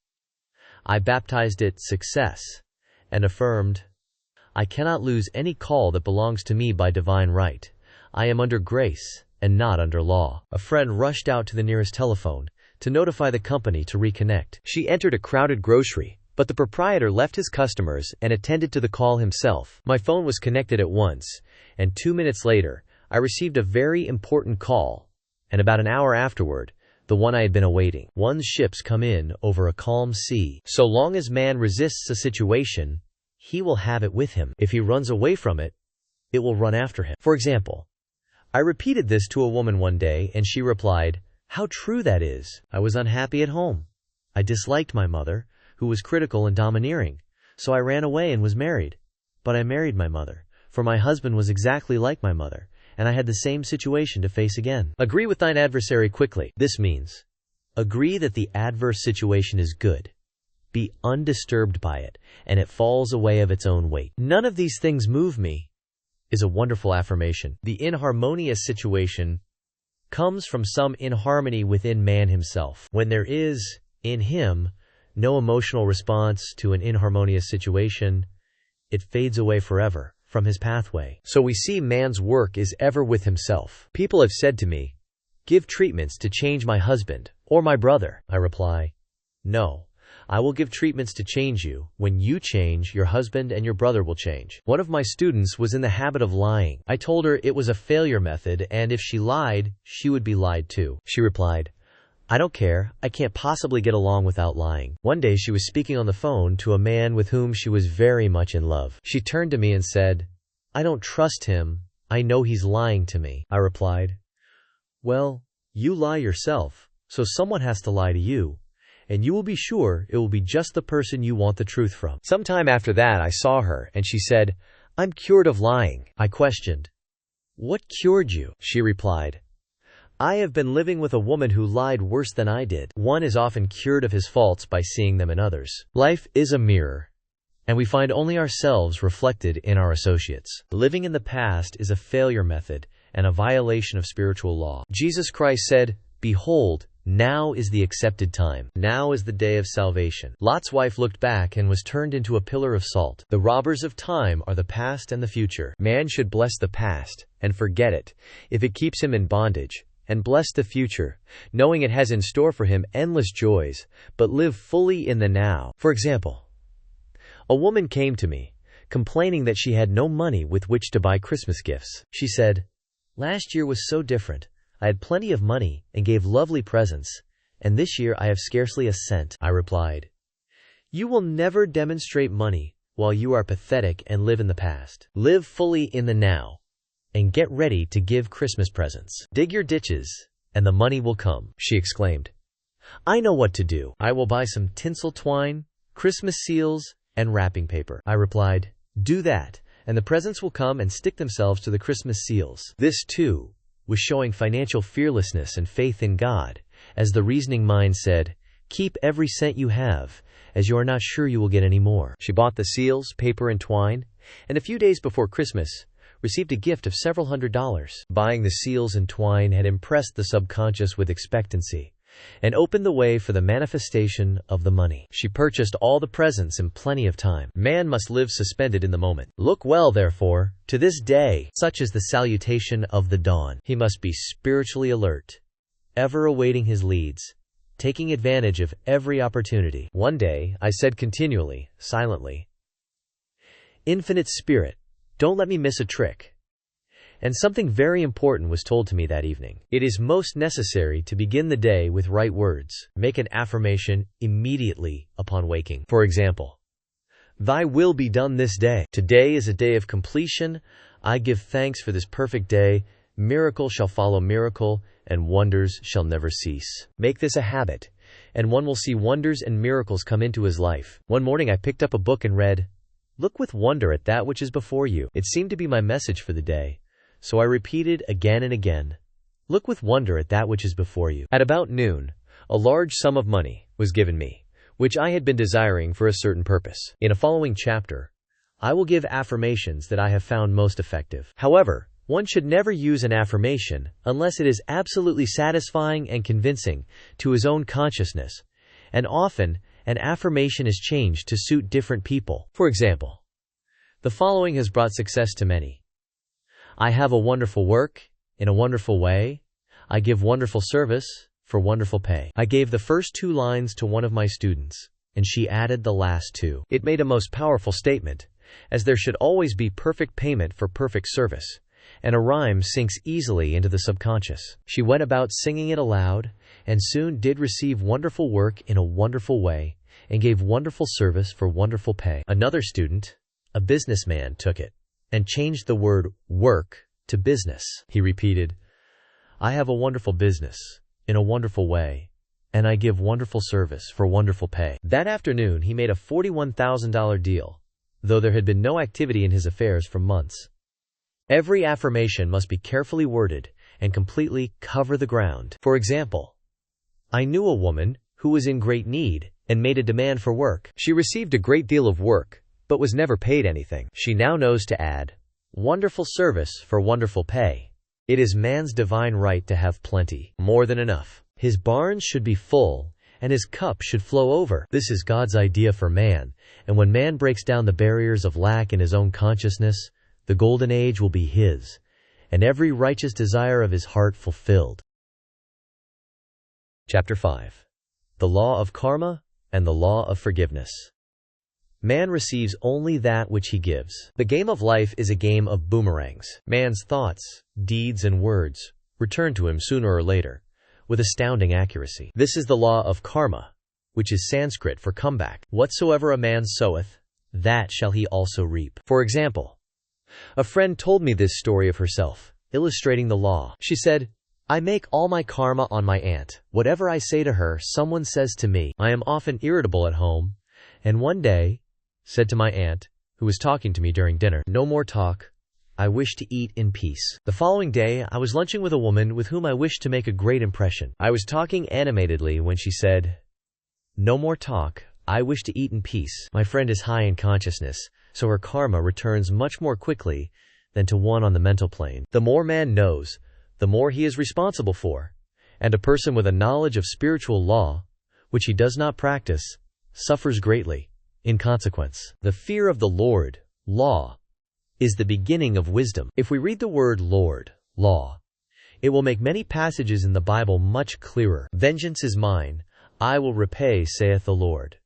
I baptized it success and affirmed, "I cannot lose any call that belongs to me by divine right. I am under grace and not under law." A friend rushed out to the nearest telephone to notify the company to reconnect. She entered a crowded grocery, but the proprietor left his customers and attended to the call himself. My phone was connected at once, and 2 minutes later, I received a very important call, and about an hour afterward, the one I had been awaiting. One's ships come in over a calm sea. So long as man resists a situation, he will have it with him. If he runs away from it, it will run after him. For example, I repeated this to a woman one day, and she replied, "How true that is. I was unhappy at home. I disliked my mother, who was critical and domineering, so I ran away and was married. But I married my mother, for my husband was exactly like my mother, and I had the same situation to face again." Agree with thine adversary quickly. This means, agree that the adverse situation is good. Be undisturbed by it, and it falls away of its own weight. "None of these things move me" is a wonderful affirmation. The inharmonious situation comes from some inharmony within man himself. When there is, in him, no emotional response to an inharmonious situation, it fades away forever from his pathway. So we see man's work is ever with himself. People have said to me, "Give treatments to change my husband or my brother." I reply, "No. I will give treatments to change you. When you change, your husband and your brother will change." One of my students was in the habit of lying. I told her it was a failure method, and if she lied, she would be lied to. She replied, "I don't care. I can't possibly get along without lying." One day she was speaking on the phone to a man with whom she was very much in love. She turned to me and said, "I don't trust him. I know he's lying to me." I replied, "Well, you lie yourself, so someone has to lie to you. And you will be sure it will be just the person you want the truth from." Sometime after that I saw her, and she said, "I'm cured of lying." I questioned, "What cured you?" She replied, "I have been living with a woman who lied worse than I did." One is often cured of his faults by seeing them in others. Life is a mirror, and we find only ourselves reflected in our associates. Living in the past is a failure method and a violation of spiritual law. Jesus Christ said, "Behold, now is the accepted time. Now is the day of salvation." Lot's wife looked back and was turned into a pillar of salt. The robbers of time are the past and the future. Man should bless the past and forget it if it keeps him in bondage, and bless the future, knowing it has in store for him endless joys, but live fully in the now. For example, a woman came to me, complaining that she had no money with which to buy Christmas gifts. She said, "Last year was so different. I had plenty of money and gave lovely presents, and this year I have scarcely a cent." I replied, "You will never demonstrate money while you are pathetic and live in the past. Live fully in the now, and get ready to give Christmas presents. Dig your ditches, and the money will come." She exclaimed, "I know what to do. I will buy some tinsel twine, Christmas seals, and wrapping paper." I replied, "Do that, and the presents will come and stick themselves to the Christmas seals. This, too, was showing financial fearlessness and faith in God, as the reasoning mind said, "Keep every cent you have, as you are not sure you will get any more." She bought the seals, paper, and twine, and a few days before Christmas, received a gift of several $100s. Buying the seals and twine had impressed the subconscious with expectancy, and opened the way for the manifestation of the money. She purchased all the presents in plenty of time. Man must live suspended in the moment. Look well, therefore, to this day, such is the salutation of the dawn. He must be spiritually alert, ever awaiting his leads, taking advantage of every opportunity. One day, I said continually, silently, "Infinite Spirit, don't let me miss a trick." And something very important was told to me that evening. It is most necessary to begin the day with right words. Make an affirmation immediately upon waking. For example, "Thy will be done this day. Today is a day of completion. I give thanks for this perfect day. Miracle shall follow miracle, and wonders shall never cease." Make this a habit, and one will see wonders and miracles come into his life. One morning I picked up a book and read, "Look with wonder at that which is before you." It seemed to be my message for the day, so I repeated again and again, "Look with wonder at that which is before you." At about noon, a large sum of money was given me, which I had been desiring for a certain purpose. In a following chapter, I will give affirmations that I have found most effective. However, one should never use an affirmation unless it is absolutely satisfying and convincing to his own consciousness, and often an affirmation is changed to suit different people. For example, the following has brought success to many. "I have a wonderful work, in a wonderful way. I give wonderful service, for wonderful pay." I gave the first 2 lines to one of my students, and she added the last 2. It made a most powerful statement, as there should always be perfect payment for perfect service, and a rhyme sinks easily into the subconscious. She went about singing it aloud, and soon did receive wonderful work in a wonderful way, and gave wonderful service for wonderful pay. Another student, a businessman, took it and changed the word work to business. He repeated, "I have a wonderful business, in a wonderful way, and I give wonderful service for wonderful pay." That afternoon he made a $41,000 deal, though there had been no activity in his affairs for months. Every affirmation must be carefully worded and completely cover the ground. For example, I knew a woman who was in great need and made a demand for work. She received a great deal of work, but was never paid anything. She now knows to add, "Wonderful service for wonderful pay." It is man's divine right to have plenty, more than enough. His barns should be full, and his cup should flow over. This is God's idea for man, and when man breaks down the barriers of lack in his own consciousness, the golden age will be his, and every righteous desire of his heart fulfilled. Chapter 5. The Law of Karma and the Law of Forgiveness. Man receives only that which he gives. The game of life is a game of boomerangs. Man's thoughts, deeds, and words return to him sooner or later, with astounding accuracy. This is the law of karma, which is Sanskrit for comeback. Whatsoever a man soweth, that shall he also reap. For example, a friend told me this story of herself, illustrating the law. She said, "I make all my karma on my aunt. Whatever I say to her, someone says to me. I am often irritable at home, and one day said to my aunt, who was talking to me during dinner, 'No more talk. I wish to eat in peace.' The following day, I was lunching with a woman with whom I wished to make a great impression. I was talking animatedly when she said, 'No more talk. I wish to eat in peace.' My friend is high in consciousness, so her karma returns much more quickly than to one on the mental plane. The more man knows, the more he is responsible for, and a person with a knowledge of spiritual law, which he does not practice, suffers greatly. In consequence, the fear of the Lord, law, is the beginning of wisdom. If we read the word Lord, law, it will make many passages in the Bible much clearer. "Vengeance is mine, I will repay, saith the Lord."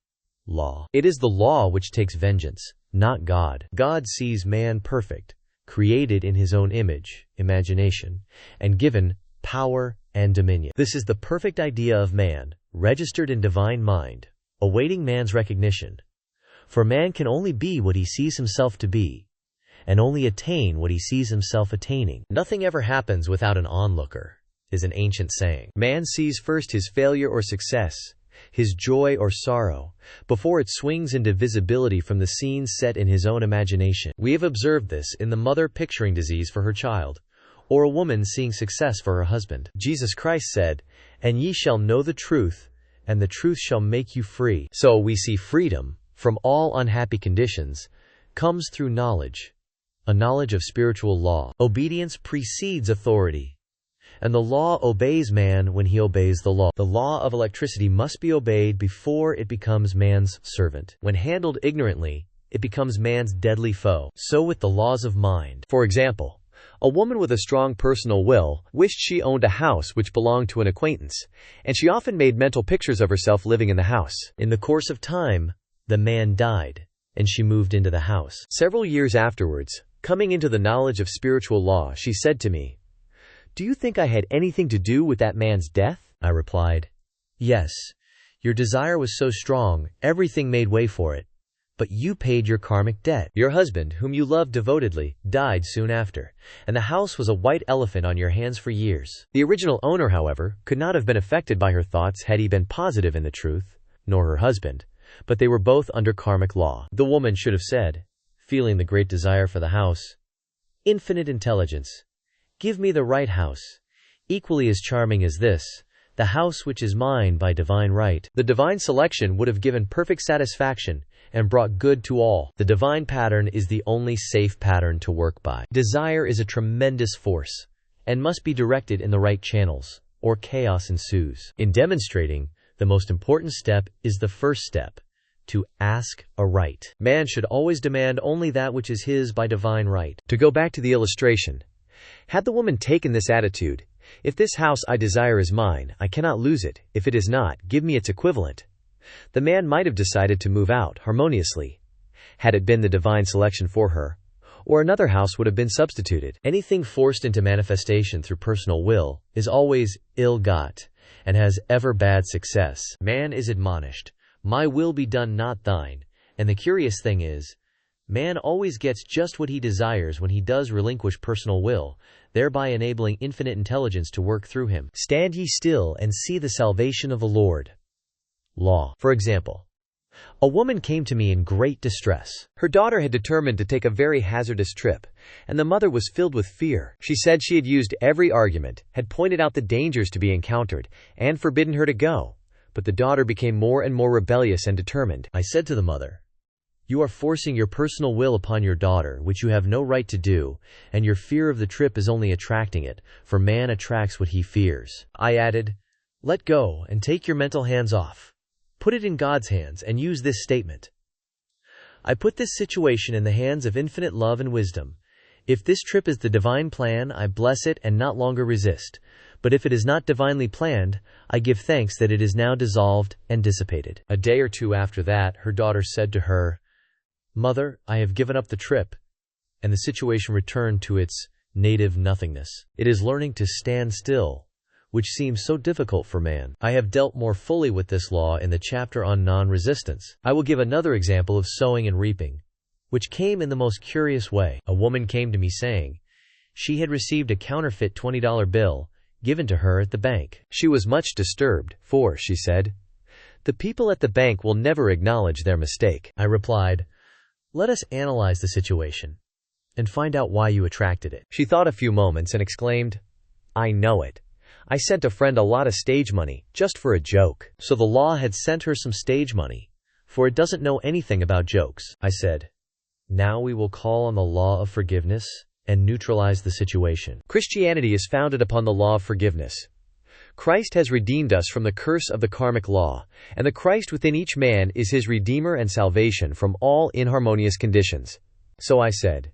Law. It is the law which takes vengeance, not God. God sees man perfect, created in his own image, imagination, and given power and dominion. This is the perfect idea of man, registered in divine mind, awaiting man's recognition. For man can only be what he sees himself to be, and only attain what he sees himself attaining. "Nothing ever happens without an onlooker," is an ancient saying. Man sees first his failure or success, his joy or sorrow, before it swings into visibility from the scenes set in his own imagination. We have observed this in the mother picturing disease for her child, or a woman seeing success for her husband. Jesus Christ said, "And ye shall know the truth, and the truth shall make you free." So we see freedom from all unhappy conditions comes through knowledge, a knowledge of spiritual law. Obedience precedes authority, and the law obeys man when he obeys the law. The law of electricity must be obeyed before it becomes man's servant. When handled ignorantly, it becomes man's deadly foe. So with the laws of mind. For example, a woman with a strong personal will wished she owned a house which belonged to an acquaintance, and she often made mental pictures of herself living in the house. In the course of time, the man died, and she moved into the house. Several years afterwards, coming into the knowledge of spiritual law, she said to me, "Do you think I had anything to do with that man's death?" I replied, "Yes, your desire was so strong, everything made way for it. But you paid your karmic debt. Your husband, whom you loved devotedly, died soon after, and the house was a white elephant on your hands for years." The original owner, however, could not have been affected by her thoughts had he been positive in the truth, nor her husband, but they were both under karmic law. The woman should have said, feeling the great desire for the house, "Infinite intelligence, give me the right house, equally as charming as this, the house which is mine by divine right." The divine selection would have given perfect satisfaction and brought good to all. The divine pattern is the only safe pattern to work by. Desire is a tremendous force and must be directed in the right channels, or chaos ensues. In demonstrating, the most important step is the first step, to ask aright. Man should always demand only that which is his by divine right. To go back to the illustration, had the woman taken this attitude, "If this house I desire is mine, I cannot lose it. If it is not, give me its equivalent," the man might have decided to move out harmoniously, had it been the divine selection for her, or another house would have been substituted. Anything forced into manifestation through personal will is always ill-got and has ever bad success. Man is admonished, "My will be done, not thine," and the curious thing is, man always gets just what he desires when he does relinquish personal will, thereby enabling infinite intelligence to work through him. Stand ye still and see the salvation of the Lord. Law. For example, a woman came to me in great distress. Her daughter had determined to take a very hazardous trip, and the mother was filled with fear. She said she had used every argument, had pointed out the dangers to be encountered, and forbidden her to go. But the daughter became more and more rebellious and determined. I said to the mother, "You are forcing your personal will upon your daughter, which you have no right to do, and your fear of the trip is only attracting it, for man attracts what he fears." I added, "Let go and take your mental hands off. Put it in God's hands and use this statement. I put this situation in the hands of infinite love and wisdom. If this trip is the divine plan, I bless it and not longer resist. But if it is not divinely planned, I give thanks that it is now dissolved and dissipated." A day or two after that, her daughter said to her, "Mother, I have given up the trip," and the situation returned to its native nothingness. It is learning to stand still, which seems so difficult for man. I have dealt more fully with this law in the chapter on non-resistance. I will give another example of sowing and reaping, which came in the most curious way. A woman came to me saying she had received a counterfeit $20 bill given to her at the bank. She was much disturbed, for, she said, "The people at the bank will never acknowledge their mistake." I replied, "Let us analyze the situation and find out why you attracted it." She thought a few moments and exclaimed, "I know it. I sent a friend a lot of stage money, just for a joke." So the law had sent her some stage money, for it doesn't know anything about jokes. I said, "Now we will call on the law of forgiveness and neutralize the situation." Christianity is founded upon the law of forgiveness. Christ has redeemed us from the curse of the karmic law, and the Christ within each man is his redeemer and salvation from all inharmonious conditions. So I said,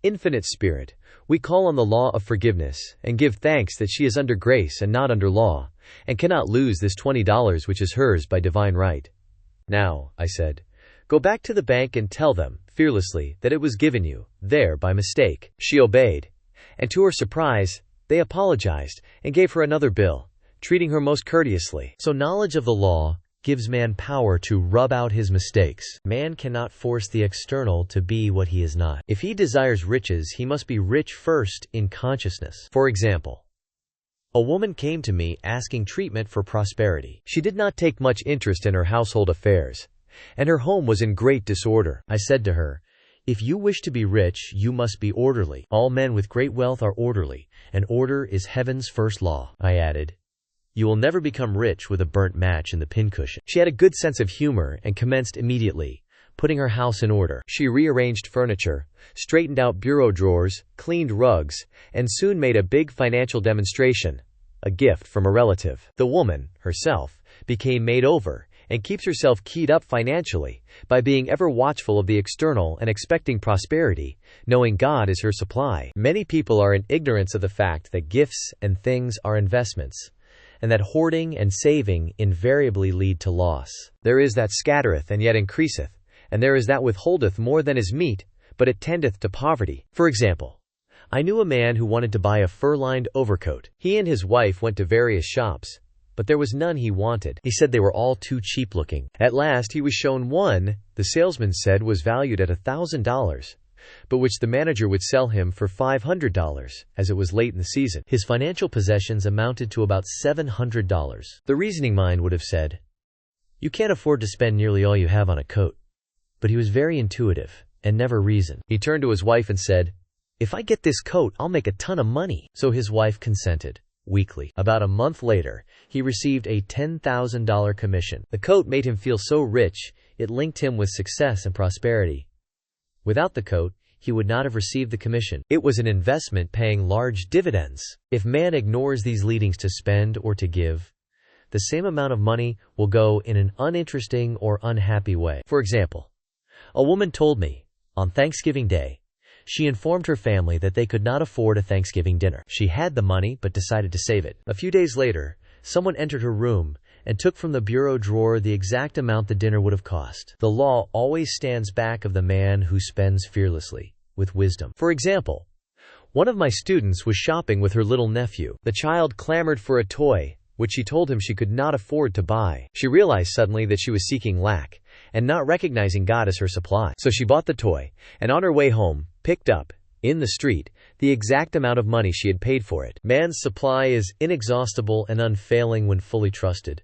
"Infinite Spirit, we call on the law of forgiveness and give thanks that she is under grace and not under law, and cannot lose this $20 which is hers by divine right. Now," I said, "go back to the bank and tell them, fearlessly, that it was given you, there, by mistake." She obeyed, and to her surprise, they apologized and gave her another bill, treating her most courteously. So knowledge of the law gives man power to rub out his mistakes. Man cannot force the external to be what he is not. If he desires riches, he must be rich first in consciousness. For example, A woman came to me asking treatment for prosperity. She did not take much interest in her household affairs, and her home was in great disorder. I said to her, "If you wish to be rich, you must be orderly. All men with great wealth are orderly, and order is heaven's first law." I added, "You will never become rich with a burnt match in the pincushion." She had a good sense of humor and commenced immediately, putting her house in order. She rearranged furniture, straightened out bureau drawers, cleaned rugs, and soon made a big financial demonstration, a gift from a relative. The woman, herself, became made over and keeps herself keyed up financially by being ever watchful of the external and expecting prosperity, knowing God is her supply. Many people are in ignorance of the fact that gifts and things are investments, and that hoarding and saving invariably lead to loss. There is that scattereth and yet increaseth, and there is that withholdeth more than is meet, but it tendeth to poverty. For example, I knew a man who wanted to buy a fur-lined overcoat. He and his wife went to various shops, but there was none he wanted. He said they were all too cheap-looking. At last he was shown one the salesman said was valued at $1,000, but which the manager would sell him for $500, as it was late in the season. His financial possessions amounted to about $700. The reasoning mind would have said, "You can't afford to spend nearly all you have on a coat." But he was very intuitive and never reasoned. He turned to his wife and said, "If I get this coat, I'll make a ton of money." So his wife consented, weakly. About a month later, he received a $10,000 commission. The coat made him feel so rich, it linked him with success and prosperity. Without the coat, he would not have received the commission. It was an investment paying large dividends. If man ignores these leadings to spend or to give, the same amount of money will go in an uninteresting or unhappy way. For example, a woman told me, on Thanksgiving Day, she informed her family that they could not afford a Thanksgiving dinner. She had the money but decided to save it. A few days later, someone entered her room and took from the bureau drawer the exact amount the dinner would have cost. The law always stands back of the man who spends fearlessly, with wisdom. For example, one of my students was shopping with her little nephew. The child clamored for a toy, which she told him she could not afford to buy. She realized suddenly that she was seeking lack, and not recognizing God as her supply. So she bought the toy, and on her way home, picked up, in the street, the exact amount of money she had paid for it. Man's supply is inexhaustible and unfailing when fully trusted.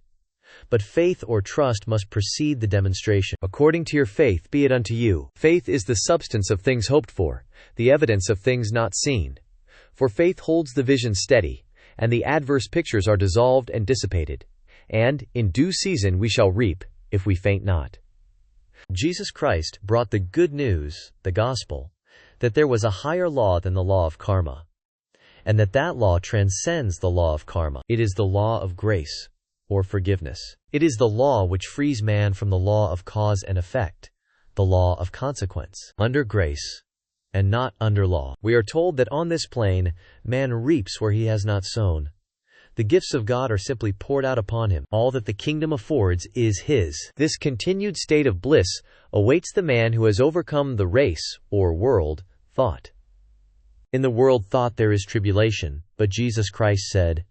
But faith or trust must precede the demonstration. According to your faith be it unto you. Faith is the substance of things hoped for, the evidence of things not seen. For faith holds the vision steady, and the adverse pictures are dissolved and dissipated. And, in due season we shall reap, if we faint not. Jesus Christ brought the good news, the gospel, that there was a higher law than the law of karma, and that law transcends the law of karma. It is the law of grace, or forgiveness. It is the law which frees man from the law of cause and effect, the law of consequence. Under grace, and not under law, we are told that on this plane, man reaps where he has not sown. The gifts of God are simply poured out upon him. All that the kingdom affords is his. This continued state of bliss awaits the man who has overcome the race, or world, thought. In the world thought there is tribulation, but Jesus Christ said,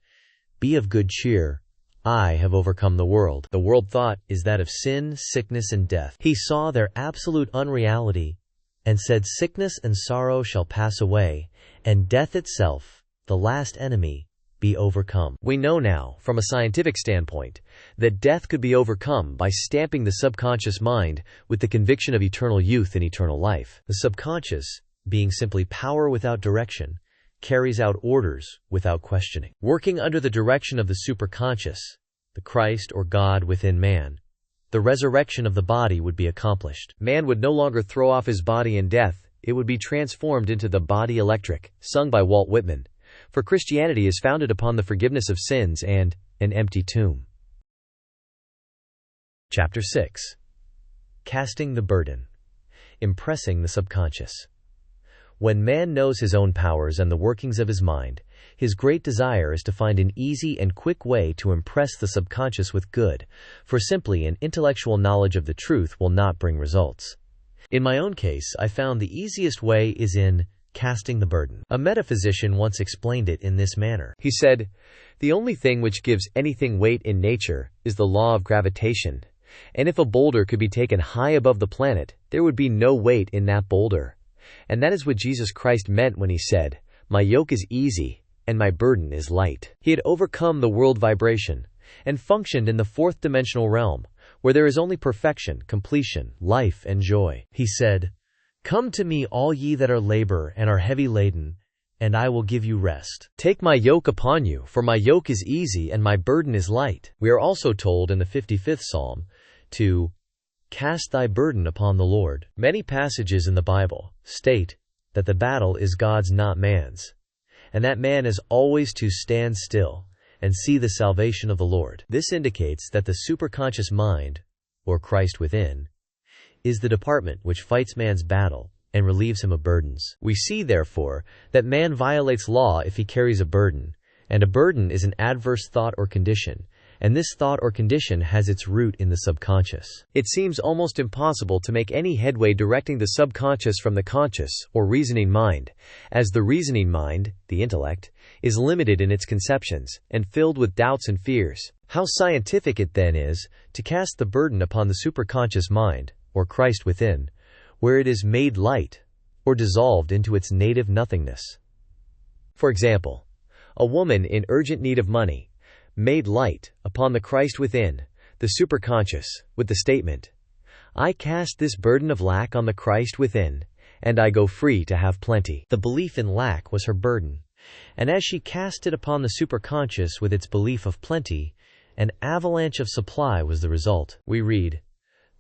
"Be of good cheer, I have overcome the world." The world thought is that of sin, sickness, and death. He saw their absolute unreality, and said, "Sickness and sorrow shall pass away, and death itself, the last enemy, be overcome." We know now, from a scientific standpoint, that death could be overcome by stamping the subconscious mind with the conviction of eternal youth and eternal life. The subconscious, being simply power without direction, carries out orders without questioning. Working under the direction of the superconscious, the Christ or God within man, the resurrection of the body would be accomplished. Man would no longer throw off his body in death, it would be transformed into the body electric, sung by Walt Whitman. For Christianity is founded upon the forgiveness of sins and an empty tomb. Chapter 6. Casting the burden. Impressing the subconscious. When man knows his own powers and the workings of his mind, his great desire is to find an easy and quick way to impress the subconscious with good, for simply an intellectual knowledge of the truth will not bring results. In my own case, I found the easiest way is in casting the burden. A metaphysician once explained it in this manner. He said, "The only thing which gives anything weight in nature is the law of gravitation, and if a boulder could be taken high above the planet, there would be no weight in that boulder. And that is what Jesus Christ meant when he said, 'My yoke is easy, and my burden is light. He had overcome the world vibration and functioned in the fourth dimensional realm, where there is only perfection, completion, life, and joy. He said, "Come to me, all ye that are labor and are heavy laden, and I will give you rest. Take my yoke upon you, for my yoke is easy and my burden is light." We are also told in the 55th Psalm to cast thy burden upon the Lord. Many passages in the Bible state that the battle is God's, not man's, and that man is always to stand still and see the salvation of the Lord. This indicates that the superconscious mind, or Christ within, is the department which fights man's battle and relieves him of burdens. We see, therefore, that man violates law if he carries a burden, and a burden is an adverse thought or condition, and this thought or condition has its root in the subconscious. It seems almost impossible to make any headway directing the subconscious from the conscious, or reasoning mind, as the reasoning mind, the intellect, is limited in its conceptions, and filled with doubts and fears. How scientific it then is to cast the burden upon the superconscious mind, or Christ within, where it is made light, or dissolved into its native nothingness. For example, a woman in urgent need of money, made light upon the Christ within, the superconscious, with the statement, "I cast this burden of lack on the Christ within, and I go free to have plenty." The belief in lack was her burden, and as she cast it upon the superconscious with its belief of plenty, an avalanche of supply was the result. We read,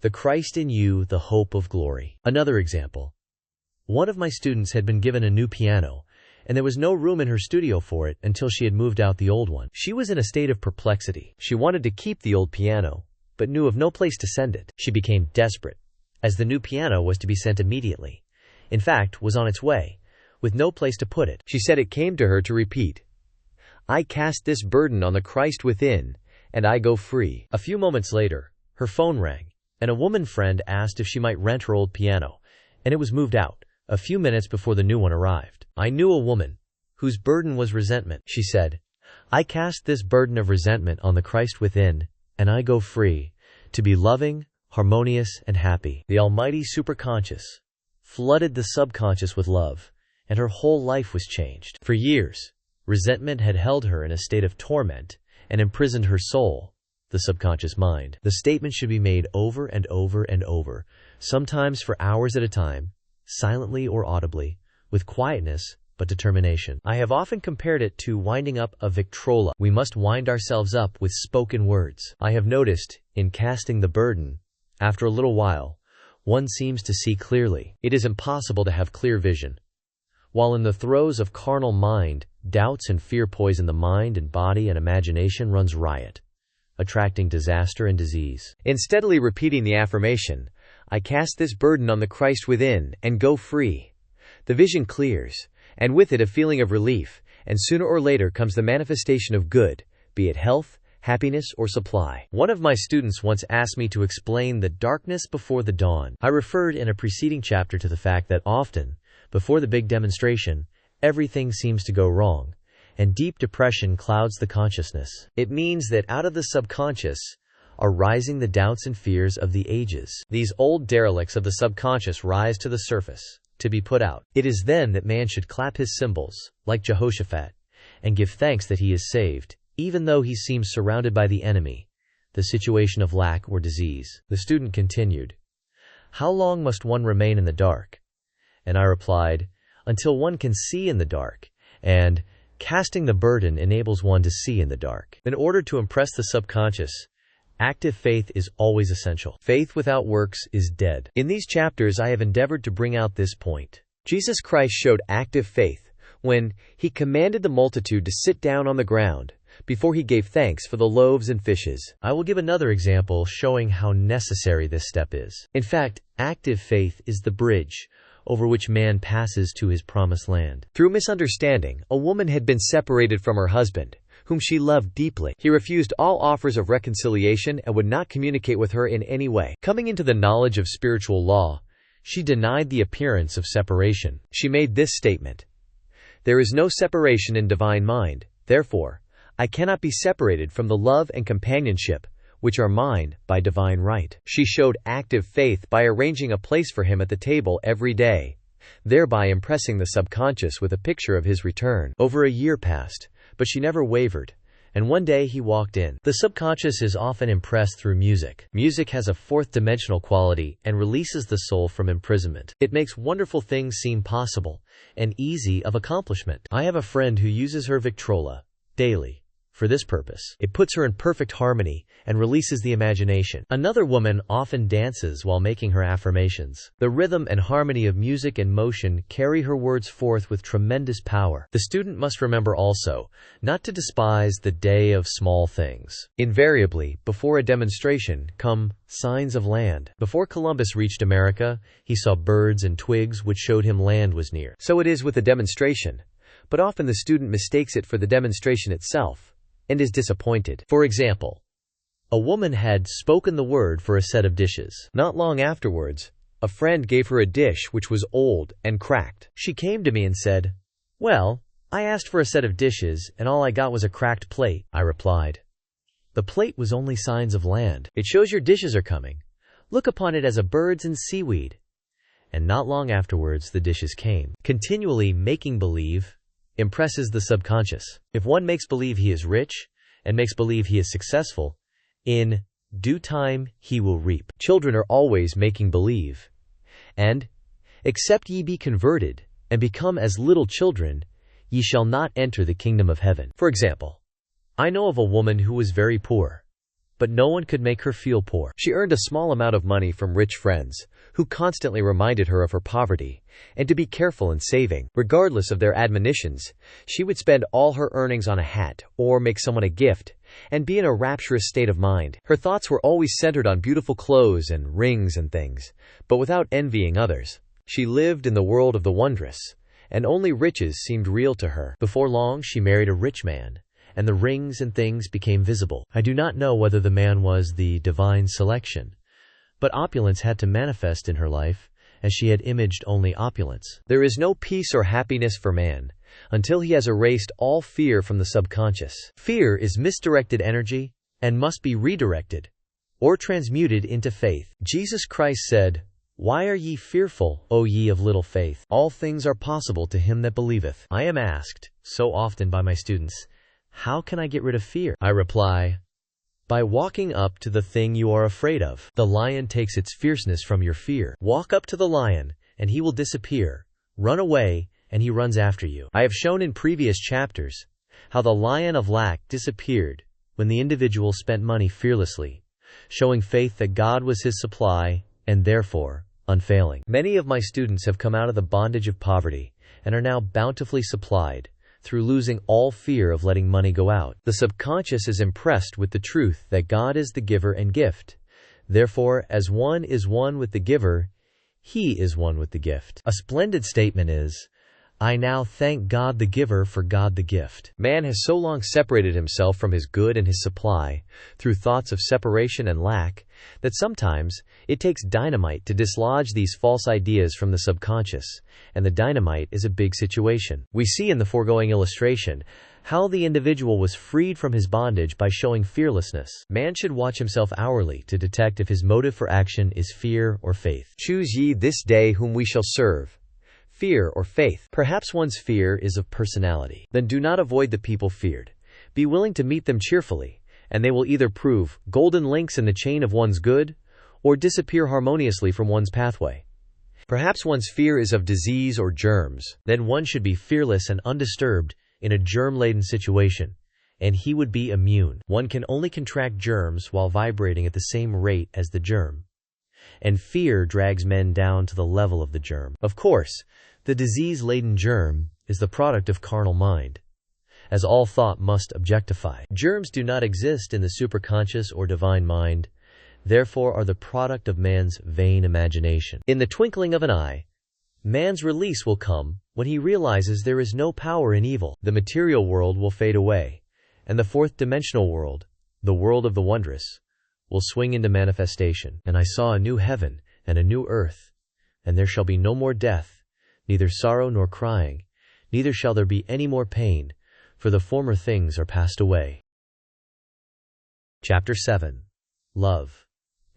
"The Christ in you, the hope of glory." Another example. One of my students had been given a new piano, and there was no room in her studio for it until she had moved out the old one. She was in a state of perplexity. She wanted to keep the old piano, but knew of no place to send it. She became desperate, as the new piano was to be sent immediately. In fact, was on its way, with no place to put it. She said it came to her to repeat, "I cast this burden on the Christ within, and I go free." A few moments later, her phone rang, and a woman friend asked if she might rent her old piano, and it was moved out a few minutes before the new one arrived. I knew a woman whose burden was resentment. She said, "I cast this burden of resentment on the Christ within, and I go free to be loving, harmonious, and happy." The almighty superconscious flooded the subconscious with love, and her whole life was changed. For years, resentment had held her in a state of torment and imprisoned her soul, the subconscious mind. The statement should be made over and over and over, sometimes for hours at a time, silently or audibly, with quietness but determination. I have often compared it to winding up a Victrola. We must wind ourselves up with spoken words. I have noticed, in casting the burden, after a little while, one seems to see clearly. It is impossible to have clear vision. While in the throes of carnal mind, doubts and fear poison the mind and body, and imagination runs riot, attracting disaster and disease. In steadily repeating the affirmation, "I cast this burden on the Christ within, and go free," the vision clears, and with it a feeling of relief, and sooner or later comes the manifestation of good, be it health, happiness, or supply. One of my students once asked me to explain the darkness before the dawn. I referred in a preceding chapter to the fact that often, before the big demonstration, everything seems to go wrong, and deep depression clouds the consciousness. It means that out of the subconscious are rising the doubts and fears of the ages. These old derelicts of the subconscious rise to the surface, to be put out. It is then that man should clap his cymbals, like Jehoshaphat, and give thanks that he is saved, even though he seems surrounded by the enemy, the situation of lack or disease. The student continued, "How long must one remain in the dark?" And I replied, "Until one can see in the dark, and casting the burden enables one to see in the dark." In order to impress the subconscious, active faith is always essential. Faith without works is dead. In these chapters I have endeavored to bring out this point. Jesus Christ showed active faith when he commanded the multitude to sit down on the ground before he gave thanks for the loaves and fishes. I will give another example showing how necessary this step is. In fact, active faith is the bridge over which man passes to his promised land. Through misunderstanding, a woman had been separated from her husband, whom she loved deeply. He refused all offers of reconciliation and would not communicate with her in any way. Coming into the knowledge of spiritual law, she denied the appearance of separation. She made this statement, "There is no separation in divine mind, therefore, I cannot be separated from the love and companionship which are mine by divine right." She showed active faith by arranging a place for him at the table every day, thereby impressing the subconscious with a picture of his return. Over a year passed, but she never wavered, and one day he walked in. The subconscious is often impressed through music. Music has a fourth-dimensional quality and releases the soul from imprisonment. It makes wonderful things seem possible and easy of accomplishment. I have a friend who uses her Victrola daily for this purpose. It puts her in perfect harmony and releases the imagination. Another woman often dances while making her affirmations. The rhythm and harmony of music and motion carry her words forth with tremendous power. The student must remember also not to despise the day of small things. Invariably, before a demonstration come signs of land. Before Columbus reached America, he saw birds and twigs which showed him land was near. So it is with a demonstration, but often the student mistakes it for the demonstration itself and is disappointed. For example, a woman had spoken the word for a set of dishes. Not long afterwards, a friend gave her a dish which was old and cracked. She came to me and said, "Well, I asked for a set of dishes and all I got was a cracked plate." I replied, "The plate was only signs of land. It shows your dishes are coming. Look upon it as a birds and seaweed." And not long afterwards the dishes came. Continually making believe impresses the subconscious. If one makes believe he is rich and makes believe he is successful, in due time he will reap. Children are always making believe. And, "Except ye be converted, and become as little children, ye shall not enter the kingdom of heaven." For example, I know of a woman who was very poor, but no one could make her feel poor. She earned a small amount of money from rich friends, who constantly reminded her of her poverty, and to be careful in saving. Regardless of their admonitions, she would spend all her earnings on a hat, or make someone a gift, and be in a rapturous state of mind. Her thoughts were always centered on beautiful clothes and rings and things, but without envying others. She lived in the world of the wondrous, and only riches seemed real to her. Before long she married a rich man, and the rings and things became visible. I do not know whether the man was the divine selection, but opulence had to manifest in her life, as she had imaged only opulence. There is no peace or happiness for man until he has erased all fear from the subconscious. Fear is misdirected energy and must be redirected or transmuted into faith. Jesus Christ said, "Why are ye fearful, O ye of little faith? All things are possible to him that believeth." I am asked so often by my students, "How can I get rid of fear?" I reply, by walking up to the thing you are afraid of. The lion takes its fierceness from your fear. Walk up to the lion, and he will disappear. Run away, and he runs after you. I have shown in previous chapters how the lion of lack disappeared when the individual spent money fearlessly, showing faith that God was his supply, and therefore unfailing. Many of my students have come out of the bondage of poverty and are now bountifully supplied, through losing all fear of letting money go out. The subconscious is impressed with the truth that God is the giver and gift. Therefore, as one is one with the giver, he is one with the gift. A splendid statement is, "I now thank God the giver for God the gift." Man has so long separated himself from his good and his supply, through thoughts of separation and lack, that sometimes it takes dynamite to dislodge these false ideas from the subconscious, and the dynamite is a big situation. We see in the foregoing illustration how the individual was freed from his bondage by showing fearlessness. Man should watch himself hourly to detect if his motive for action is fear or faith. Choose ye this day whom we shall serve, fear or faith. Perhaps one's fear is of personality. Then do not avoid the people feared. Be willing to meet them cheerfully, and they will either prove golden links in the chain of one's good, or disappear harmoniously from one's pathway. Perhaps one's fear is of disease or germs. Then one should be fearless and undisturbed in a germ-laden situation, and he would be immune. One can only contract germs while vibrating at the same rate as the germ, and fear drags men down to the level of the germ. Of course, the disease-laden germ is the product of carnal mind, as all thought must objectify. Germs do not exist in the superconscious or divine mind, therefore are the product of man's vain imagination. In the twinkling of an eye, man's release will come when he realizes there is no power in evil. The material world will fade away, and the fourth dimensional world, the world of the wondrous, will swing into manifestation. And I saw a new heaven and a new earth, and there shall be no more death, neither sorrow nor crying, neither shall there be any more pain, for the former things are passed away. Chapter 7. Love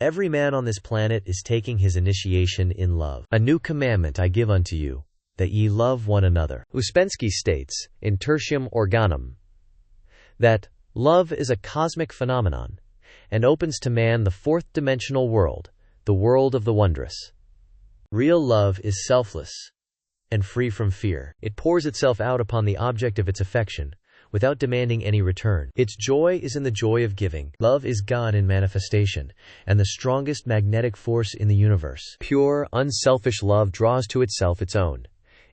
Every man on this planet is taking his initiation in love. A new commandment I give unto you, that ye love one another. Uspensky states, in Tertium Organum, that love is a cosmic phenomenon and opens to man the fourth-dimensional world, the world of the wondrous. Real love is selfless and free from fear. It pours itself out upon the object of its affection, without demanding any return. Its joy is in the joy of giving. Love is God in manifestation, and the strongest magnetic force in the universe. Pure, unselfish love draws to itself its own.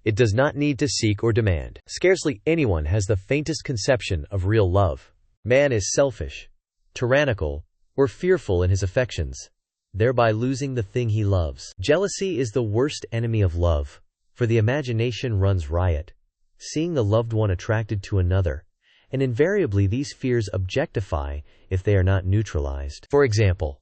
It does not need to seek or demand. Scarcely anyone has the faintest conception of real love. Man is selfish, tyrannical, or fearful in his affections, thereby losing the thing he loves. Jealousy is the worst enemy of love, for the imagination runs riot, seeing the loved one attracted to another, and invariably these fears objectify if they are not neutralized. For example,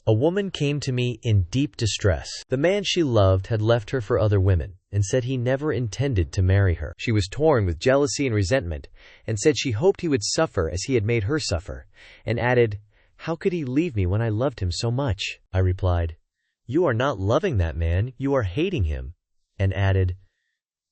a woman came to me in deep distress. The man she loved had left her for other women, and said he never intended to marry her. She was torn with jealousy and resentment, and said she hoped he would suffer as he had made her suffer, and added, "How could he leave me when I loved him so much?" I replied, "You are not loving that man, you are hating him," and added,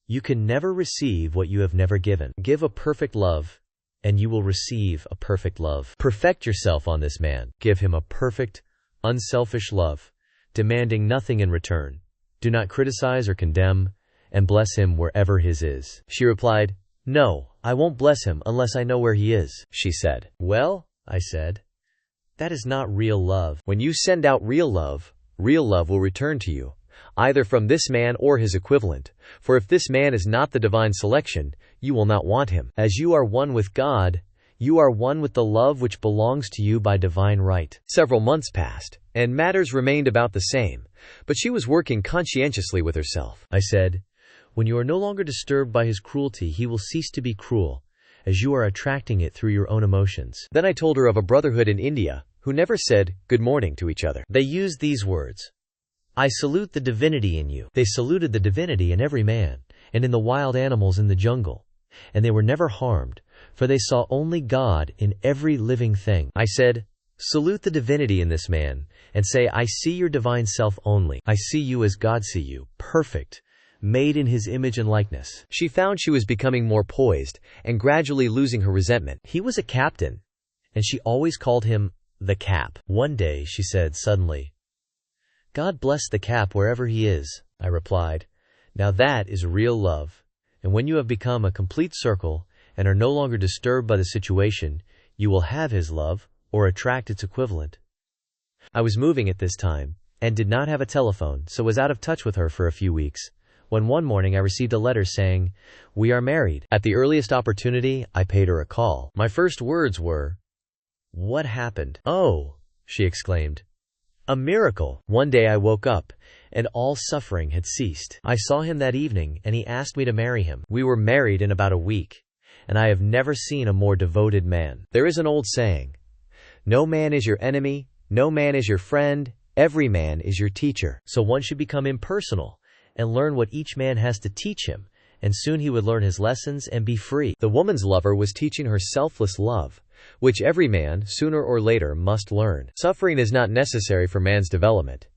"You can never receive what you have never given. Give a perfect love, and you will receive a perfect love. Perfect yourself on this man. Give him a perfect, unselfish love, demanding nothing in return. Do not criticize or condemn, and bless him wherever his is." She replied, "No, I won't bless him unless I know where he is." She said, "Well," I said, "that is not real love. When you send out real love will return to you, either from this man or his equivalent, for if this man is not the divine selection, you will not want him. As you are one with God, you are one with the love which belongs to you by divine right." Several months passed, and matters remained about the same, but she was working conscientiously with herself. I said, "When you are no longer disturbed by his cruelty, he will cease to be cruel, as you are attracting it through your own emotions." Then I told her of a brotherhood in India, who never said good morning to each other. They used these words, "I salute the divinity in you." They saluted the divinity in every man, and in the wild animals in the jungle, and they were never harmed, for they saw only God in every living thing. I said, "Salute the divinity in this man, and say, I see your divine self only. I see you as God see you, perfect, made in his image and likeness." She found she was becoming more poised, and gradually losing her resentment. He was a captain, and she always called him the Cap. One day she said suddenly, "God bless the Cap wherever he is." I replied, "Now that is real love, and when you have become a complete circle, and are no longer disturbed by the situation, you will have his love, or attract its equivalent." I was moving at this time, and did not have a telephone, so was out of touch with her for a few weeks, when one morning I received a letter saying, "We are married." At the earliest opportunity, I paid her a call. My first words were, "What happened?" "Oh," she exclaimed, "a miracle." One day I woke up, and all suffering had ceased. I saw him that evening, and he asked me to marry him. We were married in about a week, and I have never seen a more devoted man. There is an old saying, "No man is your enemy, no man is your friend, every man is your teacher." So one should become impersonal, and learn what each man has to teach him, and soon he would learn his lessons and be free. The woman's lover was teaching her selfless love, which every man, sooner or later, must learn. Suffering is not necessary for man's development.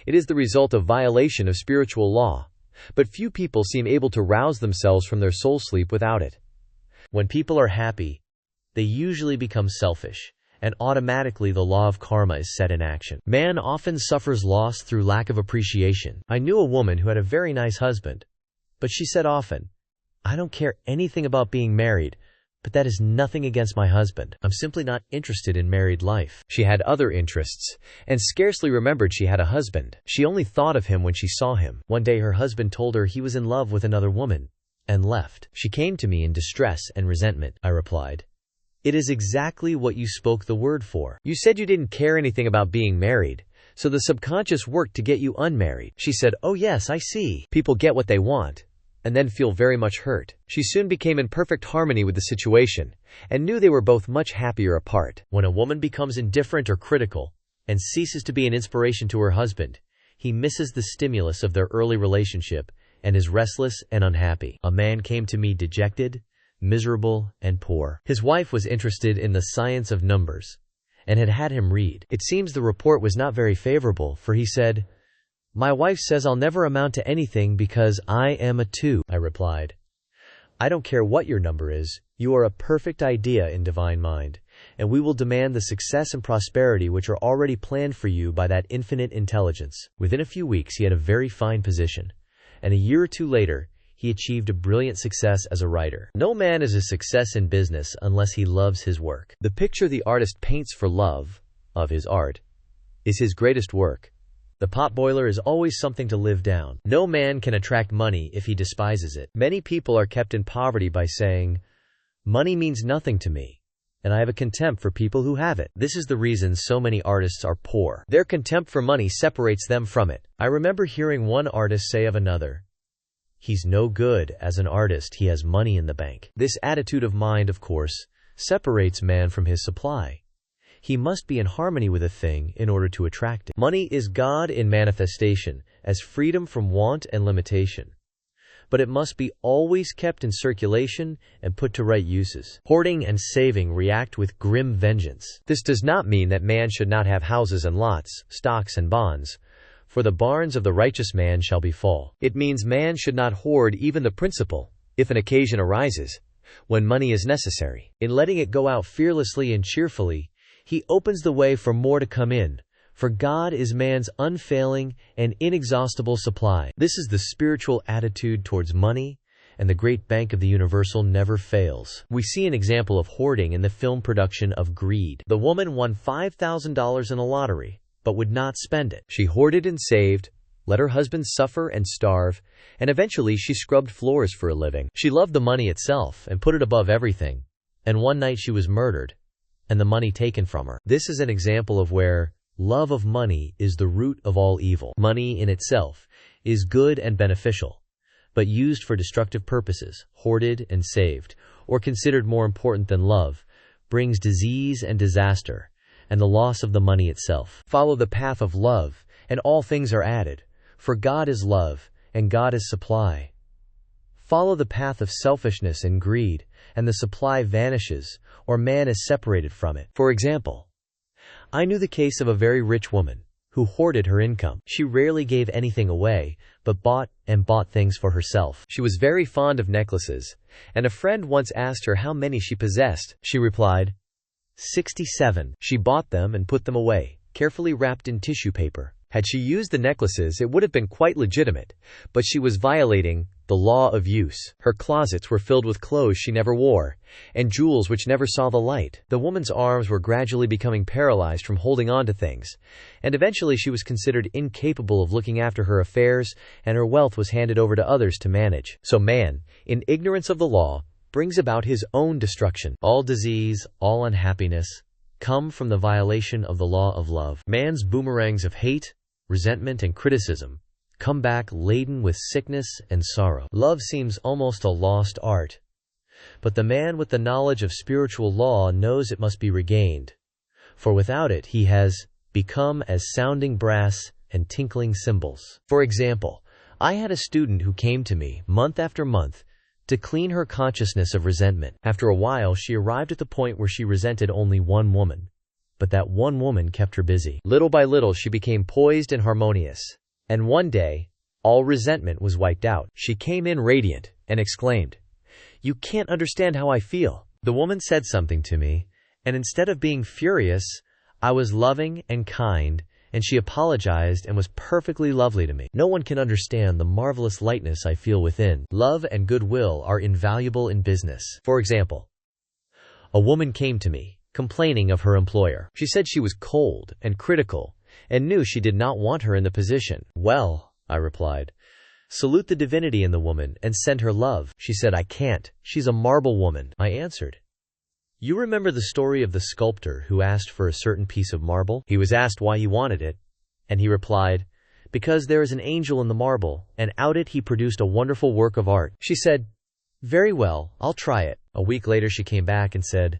It is the result of violation of spiritual law, but few people seem able to rouse themselves from their soul sleep without it. When people are happy, they usually become selfish, and automatically the law of karma is set in action. Man often suffers loss through lack of appreciation. I knew a woman who had a very nice husband, but she said often, "I don't care anything about being married, but that is nothing against my husband. I'm simply not interested in married life." She had other interests, and scarcely remembered she had a husband. She only thought of him when she saw him. One day her husband told her he was in love with another woman, and left. She came to me in distress and resentment. I replied, "It is exactly what you spoke the word for. You said you didn't care anything about being married, so the subconscious worked to get you unmarried." She said, "Oh yes, I see. People get what they want, and then feel very much hurt." She soon became in perfect harmony with the situation, and knew they were both much happier apart. When a woman becomes indifferent or critical, and ceases to be an inspiration to her husband, he misses the stimulus of their early relationship, and is restless and unhappy. A man came to me dejected, miserable, and poor. His wife was interested in the science of numbers, and had had him read. It seems the report was not very favorable, for he said, "My wife says I'll never amount to anything because I am a 2. I replied, "I don't care what your number is, you are a perfect idea in divine mind, and we will demand the success and prosperity which are already planned for you by that infinite intelligence." Within a few weeks he had a very fine position, and a year or two later he achieved a brilliant success as a writer. No man is a success in business unless he loves his work. The picture the artist paints for love of his art is his greatest work. The potboiler is always something to live down. No man can attract money if he despises it. Many people are kept in poverty by saying, "Money means nothing to me, and I have a contempt for people who have it." This is the reason so many artists are poor. Their contempt for money separates them from it. I remember hearing one artist say of another, "He's no good as an artist, he has money in the bank." This attitude of mind, of course, separates man from his supply. He must be in harmony with a thing in order to attract it. Money is God in manifestation, as freedom from want and limitation. But it must be always kept in circulation and put to right uses. Hoarding and saving react with grim vengeance. This does not mean that man should not have houses and lots, stocks and bonds, for the barns of the righteous man shall be full. It means man should not hoard even the principal, if an occasion arises, when money is necessary. In letting it go out fearlessly and cheerfully, he opens the way for more to come in, for God is man's unfailing and inexhaustible supply. This is the spiritual attitude towards money, and the great bank of the universal never fails. We see an example of hoarding in the film production of Greed. The woman won $5,000 in a lottery, but would not spend it. She hoarded and saved, let her husband suffer and starve, and eventually she scrubbed floors for a living. She loved the money itself and put it above everything, and one night she was murdered, and the money taken from her. This is an example of where love of money is the root of all evil. Money in itself is good and beneficial, but used for destructive purposes, hoarded and saved, or considered more important than love, brings disease and disaster, and the loss of the money itself. Follow the path of love, and all things are added, for God is love, and God is supply. Follow the path of selfishness and greed, and the supply vanishes, or man is separated from it. For example, I knew the case of a very rich woman who hoarded her income. She rarely gave anything away, but bought things for herself. She was very fond of necklaces, and a friend once asked her how many she possessed. She replied, 67. She bought them and put them away, carefully wrapped in tissue paper. Had she used the necklaces, it would have been quite legitimate, but she was violating the law of use. Her closets were filled with clothes she never wore, and jewels which never saw the light. The woman's arms were gradually becoming paralyzed from holding on to things, and eventually she was considered incapable of looking after her affairs, and her wealth was handed over to others to manage. So man, in ignorance of the law, brings about his own destruction. All disease, all unhappiness, come from the violation of the law of love. Man's boomerangs of hate, resentment, and criticism come back laden with sickness and sorrow. Love seems almost a lost art, but the man with the knowledge of spiritual law knows it must be regained, for without it he has become as sounding brass and tinkling cymbals. For example, I had a student who came to me month after month to clean her consciousness of resentment. After a while, she arrived at the point where she resented only one woman, but that one woman kept her busy. Little by little, she became poised and harmonious, and one day, all resentment was wiped out. She came in radiant and exclaimed, "You can't understand how I feel." The woman said something to me, and instead of being furious, I was loving and kind, and she apologized and was perfectly lovely to me. No one can understand the marvelous lightness I feel within. Love and goodwill are invaluable in business. For example, a woman came to me, complaining of her employer. She said she was cold and critical, and knew she did not want her in the position. "Well," I replied, "salute the divinity in the woman and send her love." She said, "I can't. She's a marble woman." I answered, "You remember the story of the sculptor who asked for a certain piece of marble? He was asked why he wanted it, and he replied, 'Because there is an angel in the marble, and out it he produced a wonderful work of art.'" She said, "Very well, I'll try it." A week later she came back and said,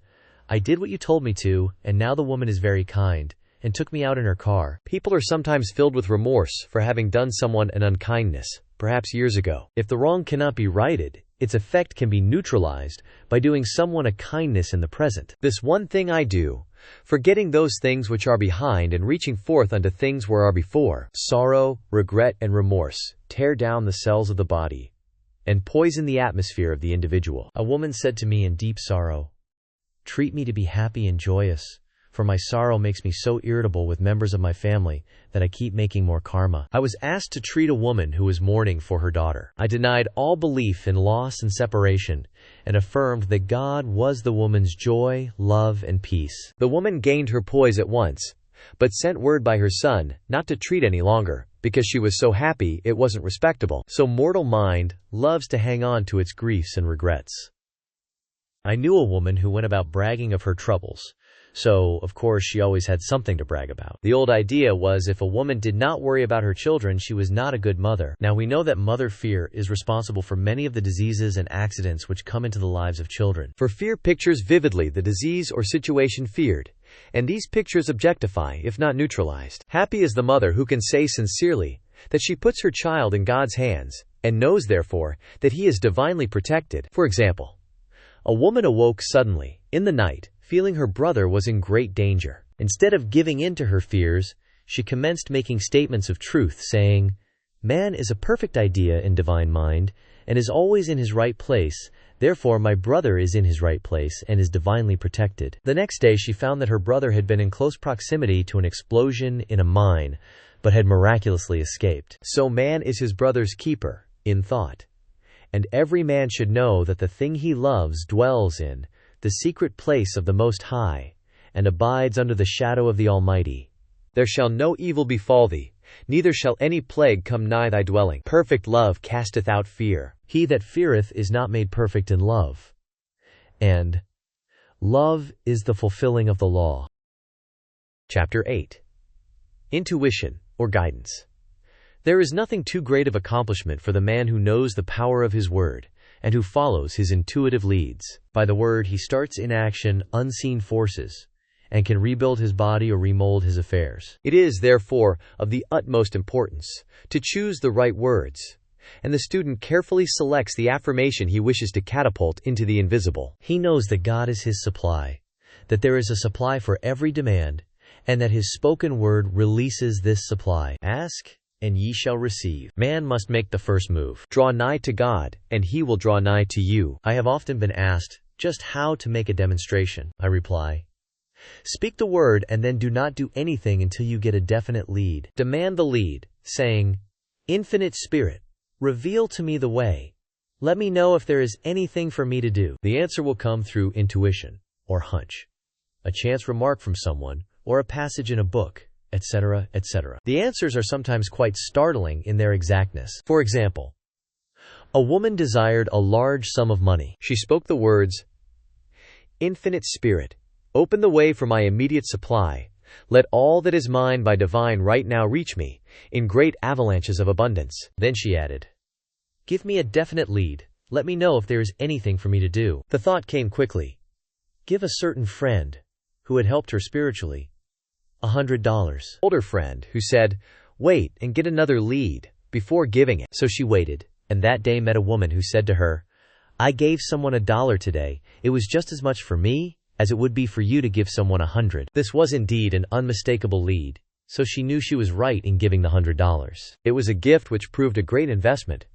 "I did what you told me to, and now the woman is very kind, and took me out in her car." People are sometimes filled with remorse for having done someone an unkindness, perhaps years ago. If the wrong cannot be righted, its effect can be neutralized by doing someone a kindness in the present. This one thing I do, forgetting those things which are behind and reaching forth unto things where are before. Sorrow, regret, and remorse tear down the cells of the body and poison the atmosphere of the individual. A woman said to me in deep sorrow, "Treat me to be happy and joyous, for my sorrow makes me so irritable with members of my family that I keep making more karma." I was asked to treat a woman who was mourning for her daughter. I denied all belief in loss and separation and affirmed that God was the woman's joy, love, and peace. The woman gained her poise at once, but sent word by her son not to treat any longer, because she was so happy it wasn't respectable. So mortal mind loves to hang on to its griefs and regrets. I knew a woman who went about bragging of her troubles. So, of course, she always had something to brag about. The old idea was if a woman did not worry about her children, she was not a good mother. Now we know that mother fear is responsible for many of the diseases and accidents which come into the lives of children. For fear pictures vividly the disease or situation feared, and these pictures objectify, if not neutralized. Happy is the mother who can say sincerely that she puts her child in God's hands, and knows therefore that he is divinely protected. For example, a woman awoke suddenly, in the night, feeling her brother was in great danger. Instead of giving in to her fears, she commenced making statements of truth, saying, "Man is a perfect idea in divine mind, and is always in his right place. Therefore my brother is in his right place, and is divinely protected." The next day she found that her brother had been in close proximity to an explosion in a mine, but had miraculously escaped. So man is his brother's keeper, in thought. And every man should know that the thing he loves dwells in the secret place of the Most High, and abides under the shadow of the Almighty. There shall no evil befall thee, neither shall any plague come nigh thy dwelling. Perfect love casteth out fear. He that feareth is not made perfect in love. And love is the fulfilling of the law. Chapter 8. Intuition, or guidance. There is nothing too great of accomplishment for the man who knows the power of his word, and who follows his intuitive leads. By the word he starts in action unseen forces, and can rebuild his body or remold his affairs. It is, therefore, of the utmost importance to choose the right words, and the student carefully selects the affirmation he wishes to catapult into the invisible. He knows that God is his supply, that there is a supply for every demand, and that his spoken word releases this supply. Ask, and ye shall receive. Man must make the first move. Draw nigh to God, and he will draw nigh to you. I have often been asked just how to make a demonstration. I reply, speak the word and then do not do anything until you get a definite lead. Demand the lead, saying, "Infinite Spirit, reveal to me the way. Let me know if there is anything for me to do." The answer will come through intuition, or hunch, a chance remark from someone, or a passage in a book, etc., etc. The answers are sometimes quite startling in their exactness. For example, a woman desired a large sum of money. She spoke the words, "Infinite Spirit, open the way for my immediate supply. Let all that is mine by divine right now reach me, in great avalanches of abundance." Then she added, "Give me a definite lead. Let me know if there is anything for me to do." The thought came quickly. Give a certain friend, who had helped her spiritually, $100. Older friend, who said, "Wait and get another lead before giving it." So she waited, and that day met a woman who said to her, "I gave someone $1 today. It was just as much for me as it would be for you to give someone 100. This was indeed an unmistakable lead, so she knew she was right in giving the $100. It was a gift which proved a great investment,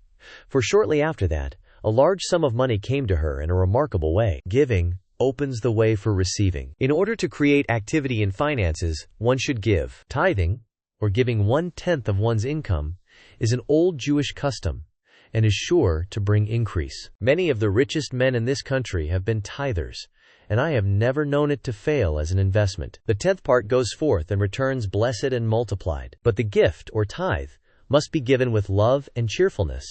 for shortly after that, a large sum of money came to her in a remarkable way. Giving opens the way for receiving. In order to create activity in finances, one should give. Tithing, or giving 1/10 of one's income, is an old Jewish custom and is sure to bring increase. Many of the richest men in this country have been tithers, and I have never known it to fail as an investment. The 10th part goes forth and returns blessed and multiplied. But the gift, or tithe, must be given with love and cheerfulness,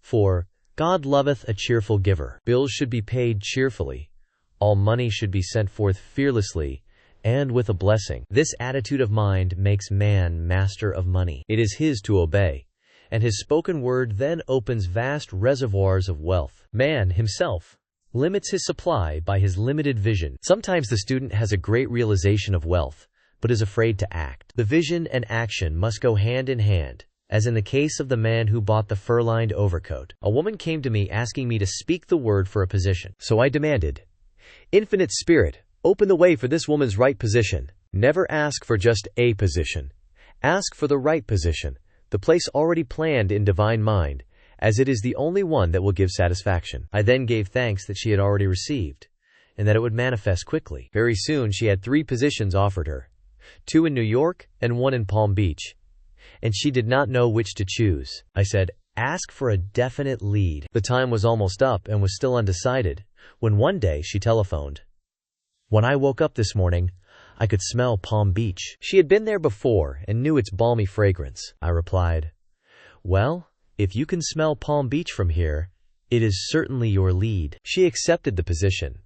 for God loveth a cheerful giver. Bills should be paid cheerfully. All money should be sent forth fearlessly and with a blessing. This attitude of mind makes man master of money. It is his to obey, and his spoken word then opens vast reservoirs of wealth. Man himself limits his supply by his limited vision. Sometimes the student has a great realization of wealth, but is afraid to act. The vision and action must go hand in hand, as in the case of the man who bought the fur-lined overcoat. A woman came to me asking me to speak the word for a position. So I demanded, "Infinite Spirit, open the way for this woman's right position." Never ask for just a position. Ask for the right position, the place already planned in divine mind, as it is the only one that will give satisfaction. I then gave thanks that she had already received, and that it would manifest quickly. Very soon she had 3 positions offered her, 2 in New York and 1 in Palm Beach, and she did not know which to choose. I said, "Ask for a definite lead." The time was almost up and was still undecided, when one day she telephoned. "When I woke up this morning, I could smell Palm Beach." She had been there before and knew its balmy fragrance. I replied, "Well, if you can smell Palm Beach from here, it is certainly your lead." She accepted the position,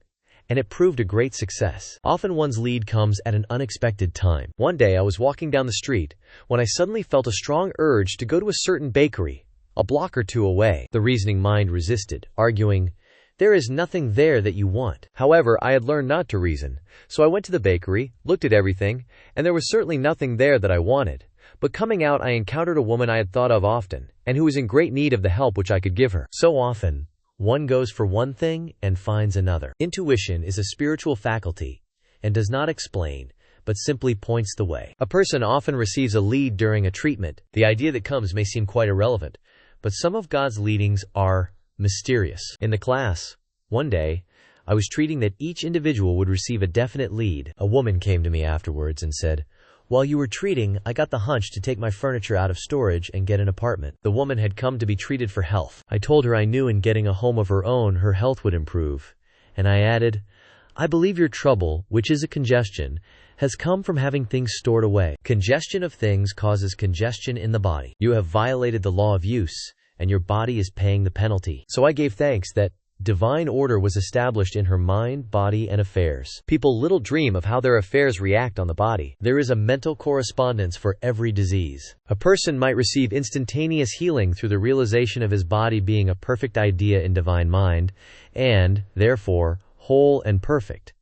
and it proved a great success. Often one's lead comes at an unexpected time. One day I was walking down the street when I suddenly felt a strong urge to go to a certain bakery, a block or 2 away. The reasoning mind resisted, arguing, "There is nothing there that you want." However, I had learned not to reason, so I went to the bakery, looked at everything, and there was certainly nothing there that I wanted. But coming out, I encountered a woman I had thought of often, and who was in great need of the help which I could give her. So often, one goes for one thing and finds another. Intuition is a spiritual faculty, and does not explain, but simply points the way. A person often receives a lead during a treatment. The idea that comes may seem quite irrelevant, but some of God's leadings are mysterious. In the class, one day, I was treating that each individual would receive a definite lead. A woman came to me afterwards and said, "While you were treating, I got the hunch to take my furniture out of storage and get an apartment." The woman had come to be treated for health. I told her I knew in getting a home of her own, her health would improve. And I added, "I believe your trouble, which is a congestion, has come from having things stored away." Congestion of things causes congestion in the body. You have violated the law of use, and your body is paying the penalty. So I gave thanks that divine order was established in her mind, body, and affairs. People little dream of how their affairs react on the body. There is a mental correspondence for every disease. A person might receive instantaneous healing through the realization of his body being a perfect idea in divine mind, and, therefore, whole and perfect.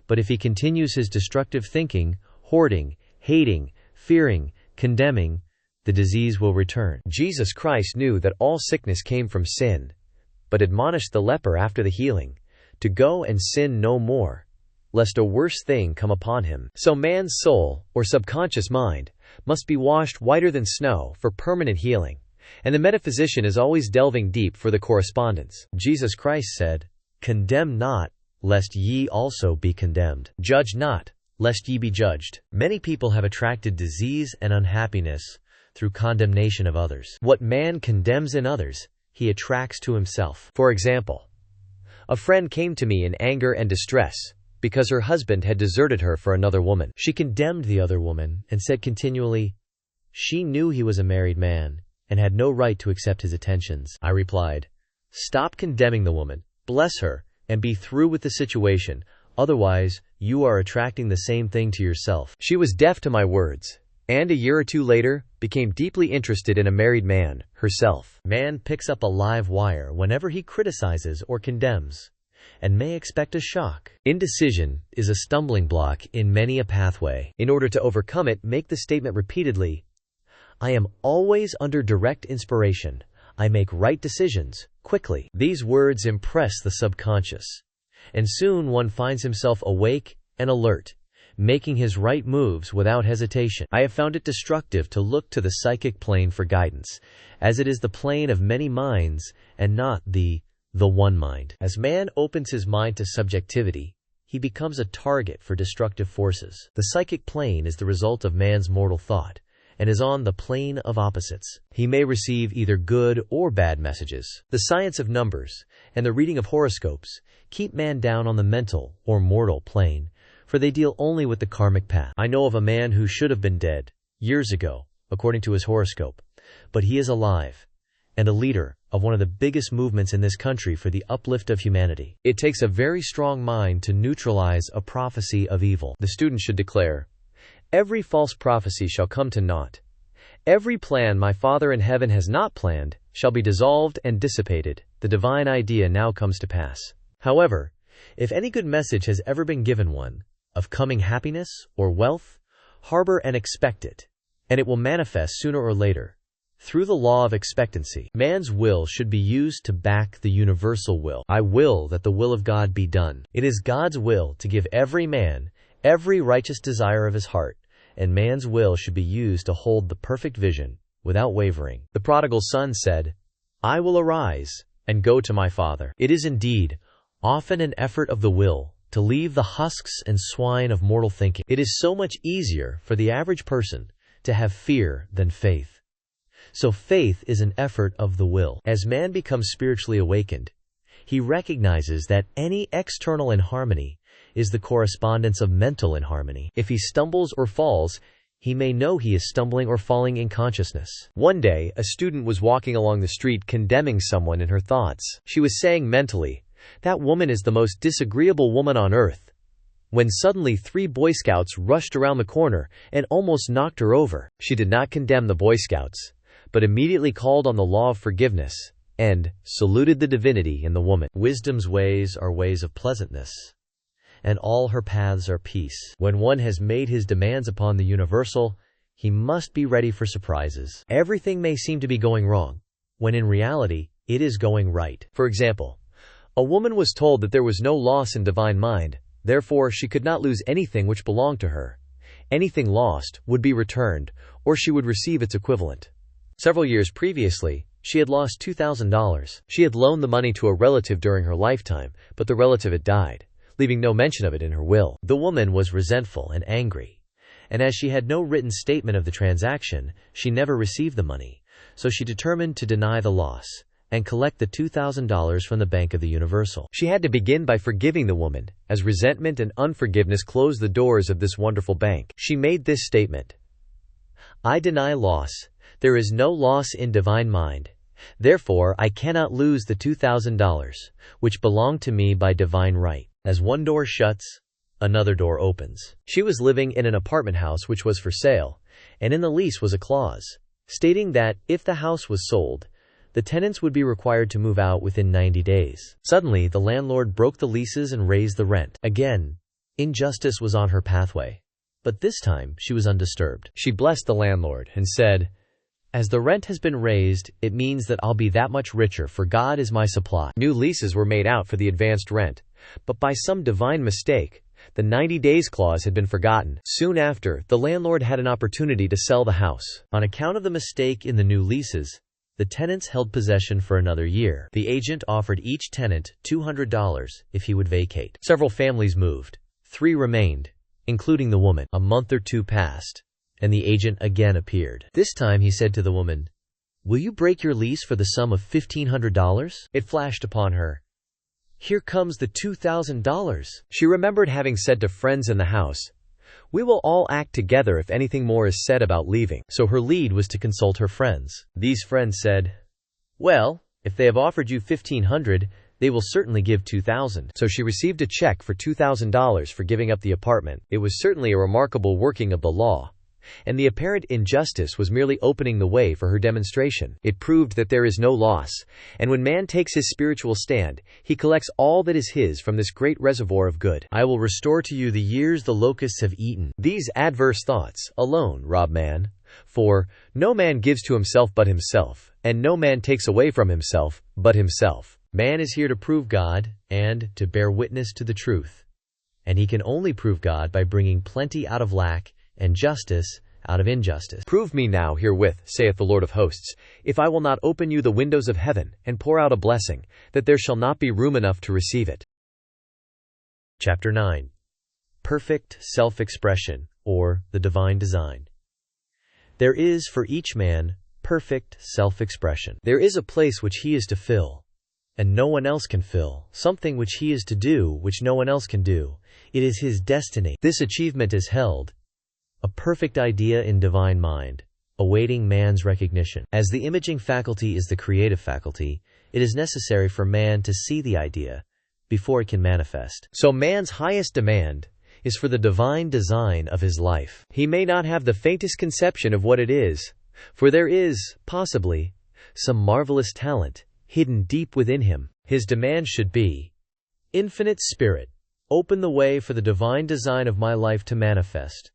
But if he continues his destructive thinking, hoarding, hating, fearing, condemning, the disease will return. Jesus Christ knew that all sickness came from sin, but admonished the leper after the healing to go and sin no more, lest a worse thing come upon him. So man's soul, or subconscious mind, must be washed whiter than snow for permanent healing, and the metaphysician is always delving deep for the correspondence. Jesus Christ said, "Condemn not, lest ye also be condemned. Judge not, lest ye be judged." Many people have attracted disease and unhappiness through condemnation of others. What man condemns in others, he attracts to himself. For example, a friend came to me in anger and distress because her husband had deserted her for another woman. She condemned the other woman and said continually, she knew he was a married man and had no right to accept his attentions. I replied, "Stop condemning the woman, bless her, and be through with the situation. Otherwise, you are attracting the same thing to yourself." She was deaf to my words, and a year or 2 later, became deeply interested in a married man, herself. Man picks up a live wire whenever he criticizes or condemns, and may expect a shock. Indecision is a stumbling block in many a pathway. In order to overcome it, make the statement repeatedly, "I am always under direct inspiration. I make right decisions, quickly." These words impress the subconscious, and soon one finds himself awake and alert, making his right moves without hesitation. I have found it destructive to look to the psychic plane for guidance, as it is the plane of many minds and not the one mind. As man opens his mind to subjectivity, he becomes a target for destructive forces. The psychic plane is the result of man's mortal thought, and is on the plane of opposites. He may receive either good or bad messages. The science of numbers and the reading of horoscopes keep man down on the mental or mortal plane, for they deal only with the karmic path. I know of a man who should have been dead years ago, according to his horoscope, but he is alive, and a leader of one of the biggest movements in this country for the uplift of humanity. It takes a very strong mind to neutralize a prophecy of evil. The student should declare, "Every false prophecy shall come to naught. Every plan my Father in heaven has not planned shall be dissolved and dissipated. The divine idea now comes to pass." However, if any good message has ever been given one, of coming happiness or wealth, harbor and expect it, and it will manifest sooner or later. Through the law of expectancy, man's will should be used to back the universal will. I will that the will of God be done. It is God's will to give every man every righteous desire of his heart, and man's will should be used to hold the perfect vision without wavering. The prodigal son said, I will arise and go to my father. It is indeed often an effort of the will to leave the husks and swine of mortal thinking. It is so much easier for the average person to have fear than faith. So faith is an effort of the will. As man becomes spiritually awakened, he recognizes that any external inharmony is the correspondence of mental inharmony. If he stumbles or falls, he may know he is stumbling or falling in consciousness. One day, a student was walking along the street condemning someone in her thoughts. She was saying mentally, that woman is the most disagreeable woman on earth, when suddenly 3 Boy Scouts rushed around the corner and almost knocked her over. She did not condemn the Boy Scouts, but immediately called on the law of forgiveness and saluted the divinity in the woman. Wisdom's ways are ways of pleasantness, and all her paths are peace. When one has made his demands upon the universal, he must be ready for surprises. Everything may seem to be going wrong, when in reality, it is going right. For example, a woman was told that there was no loss in divine mind, therefore she could not lose anything which belonged to her. Anything lost would be returned, or she would receive its equivalent. Several years previously, she had lost $2,000. She had loaned the money to a relative during her lifetime, but the relative had died, leaving no mention of it in her will. The woman was resentful and angry, and as she had no written statement of the transaction, she never received the money. So she determined to deny the loss and collect the $2,000 from the Bank of the Universal. She had to begin by forgiving the woman, as resentment and unforgiveness closed the doors of this wonderful bank. She made this statement: I deny loss. There is no loss in divine mind. Therefore, I cannot lose the $2,000, which belong to me by divine right. As one door shuts, another door opens. She was living in an apartment house which was for sale, and in the lease was a clause stating that if the house was sold, the tenants would be required to move out within 90 days. Suddenly, the landlord broke the leases and raised the rent. Again, injustice was on her pathway, but this time she was undisturbed. She blessed the landlord and said, as the rent has been raised, it means that I'll be that much richer, for God is my supply. New leases were made out for the advanced rent, but by some divine mistake, the 90 days clause had been forgotten. Soon after, the landlord had an opportunity to sell the house. On account of the mistake in the new leases, the tenants held possession for another year. The agent offered each tenant $200 if he would vacate. Several families moved. 3 remained, including the woman. A month or 2 passed, and the agent again appeared. This time he said to the woman, will you break your lease for the sum of $1,500? It flashed upon her, here comes the $2,000. She remembered having said to friends in the house, we will all act together if anything more is said about leaving. So her lead was to consult her friends. These friends said, well, if they have offered you $1,500, they will certainly give $2,000. So she received a check for $2,000 for giving up the apartment. It was certainly a remarkable working of the law, and the apparent injustice was merely opening the way for her demonstration. It proved that there is no loss, and when man takes his spiritual stand, he collects all that is his from this great reservoir of good. I will restore to you the years the locusts have eaten. These adverse thoughts alone rob man, for no man gives to himself but himself, and no man takes away from himself but himself. Man is here to prove God and to bear witness to the truth, and he can only prove God by bringing plenty out of lack and justice out of injustice. Prove me now herewith, saith the Lord of hosts, if I will not open you the windows of heaven and pour out a blessing, that there shall not be room enough to receive it. Chapter 9. Perfect Self-Expression, or the Divine Design. There is for each man perfect self-expression. There is a place which he is to fill, and no one else can fill, something which he is to do which no one else can do. It is his destiny. This achievement is held a perfect idea in divine mind, awaiting man's recognition. As the imaging faculty is the creative faculty, it is necessary for man to see the idea before it can manifest. So man's highest demand is for the divine design of his life. He may not have the faintest conception of what it is, for there is, possibly, some marvelous talent hidden deep within him. His demand should be, Infinite Spirit, open the way for the divine design of my life to manifest.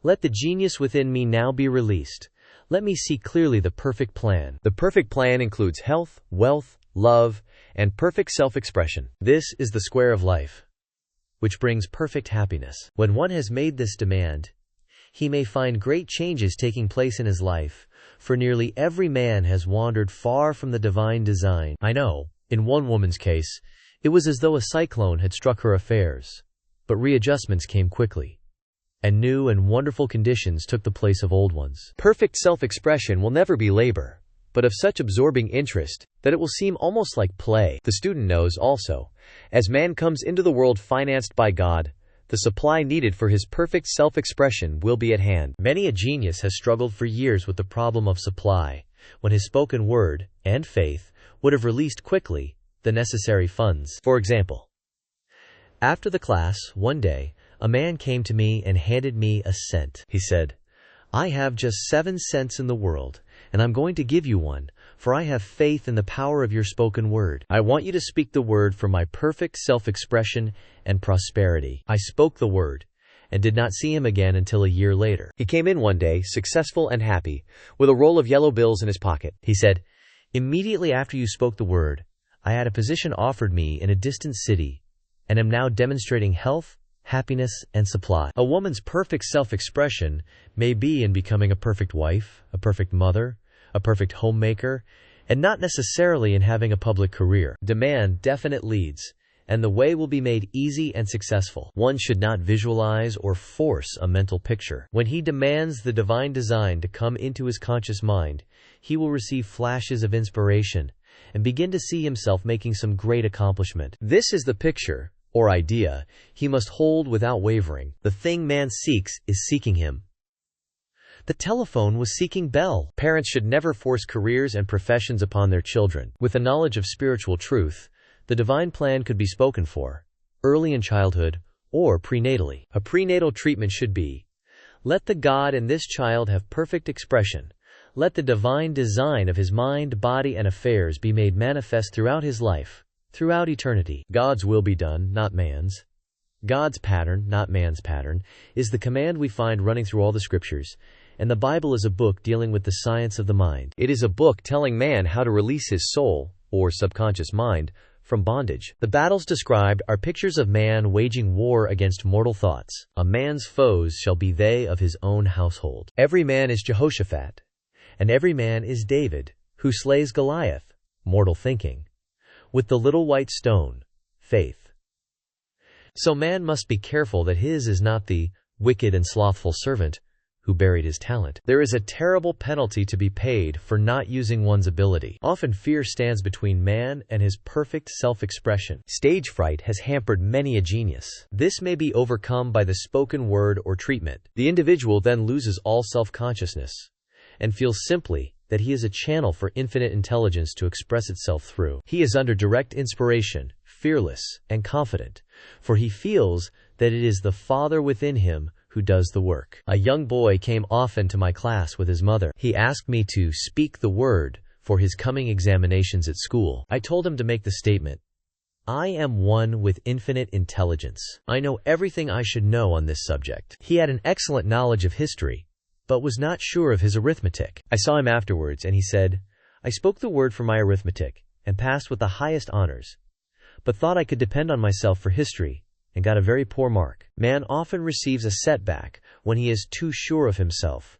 Let the genius within me now be released. Let me see clearly the perfect plan. The perfect plan includes health, wealth, love, and perfect self-expression. This is the square of life, which brings perfect happiness. When one has made this demand, he may find great changes taking place in his life, for nearly every man has wandered far from the divine design. I know, in one woman's case, it was as though a cyclone had struck her affairs, but readjustments came quickly, and new and wonderful conditions took the place of old ones. Perfect self-expression will never be labor, but of such absorbing interest that it will seem almost like play. The student knows also, as man comes into the world financed by God, the supply needed for his perfect self-expression will be at hand. Many a genius has struggled for years with the problem of supply, when his spoken word and faith would have released quickly the necessary funds. For example, after the class, one day, a man came to me and handed me a cent. He said, "I have just 7 cents in the world, and I'm going to give you one, for I have faith in the power of your spoken word. I want you to speak the word for my perfect self-expression and prosperity." I spoke the word, and did not see him again until a year later. He came in one day, successful and happy, with a roll of yellow bills in his pocket. He said, "Immediately after you spoke the word, I had a position offered me in a distant city, and am now demonstrating health, happiness, and supply." A woman's perfect self-expression may be in becoming a perfect wife, a perfect mother, a perfect homemaker, and not necessarily in having a public career. Demand definite leads, and the way will be made easy and successful. One should not visualize or force a mental picture. When he demands the divine design to come into his conscious mind, he will receive flashes of inspiration and begin to see himself making some great accomplishment. This is the picture, or idea, he must hold without wavering. The thing man seeks is seeking him. The telephone was seeking Bell. Parents should never force careers and professions upon their children. With a knowledge of spiritual truth, the divine plan could be spoken for, early in childhood or prenatally. A prenatal treatment should be, let the God in this child have perfect expression. Let the divine design of his mind, body, and affairs be made manifest throughout his life, throughout eternity. God's will be done, not man's. God's pattern, not man's pattern, is the command we find running through all the scriptures, and the Bible is a book dealing with the science of the mind. It is a book telling man how to release his soul, or subconscious mind, from bondage. The battles described are pictures of man waging war against mortal thoughts. A man's foes shall be they of his own household. Every man is Jehoshaphat, and every man is David, who slays Goliath, mortal thinking, with the little white stone, faith. So man must be careful that his is not the wicked and slothful servant who buried his talent. There is a terrible penalty to be paid for not using one's ability. Often fear stands between man and his perfect self-expression. Stage fright has hampered many a genius. This may be overcome by the spoken word or treatment. The individual then loses all self-consciousness and feels simply that he is a channel for infinite intelligence to express itself through. He is under direct inspiration, fearless and confident, for he feels that it is the Father within him who does the work. A young boy came often to my class with his mother. He asked me to speak the word for his coming examinations at school. I told him to make the statement, "I am one with infinite intelligence. I know everything I should know on this subject." He had an excellent knowledge of history, but was not sure of his arithmetic. I saw him afterwards, and he said, "I spoke the word for my arithmetic, and passed with the highest honors, but thought I could depend on myself for history, and got a very poor mark." Man often receives a setback when he is too sure of himself,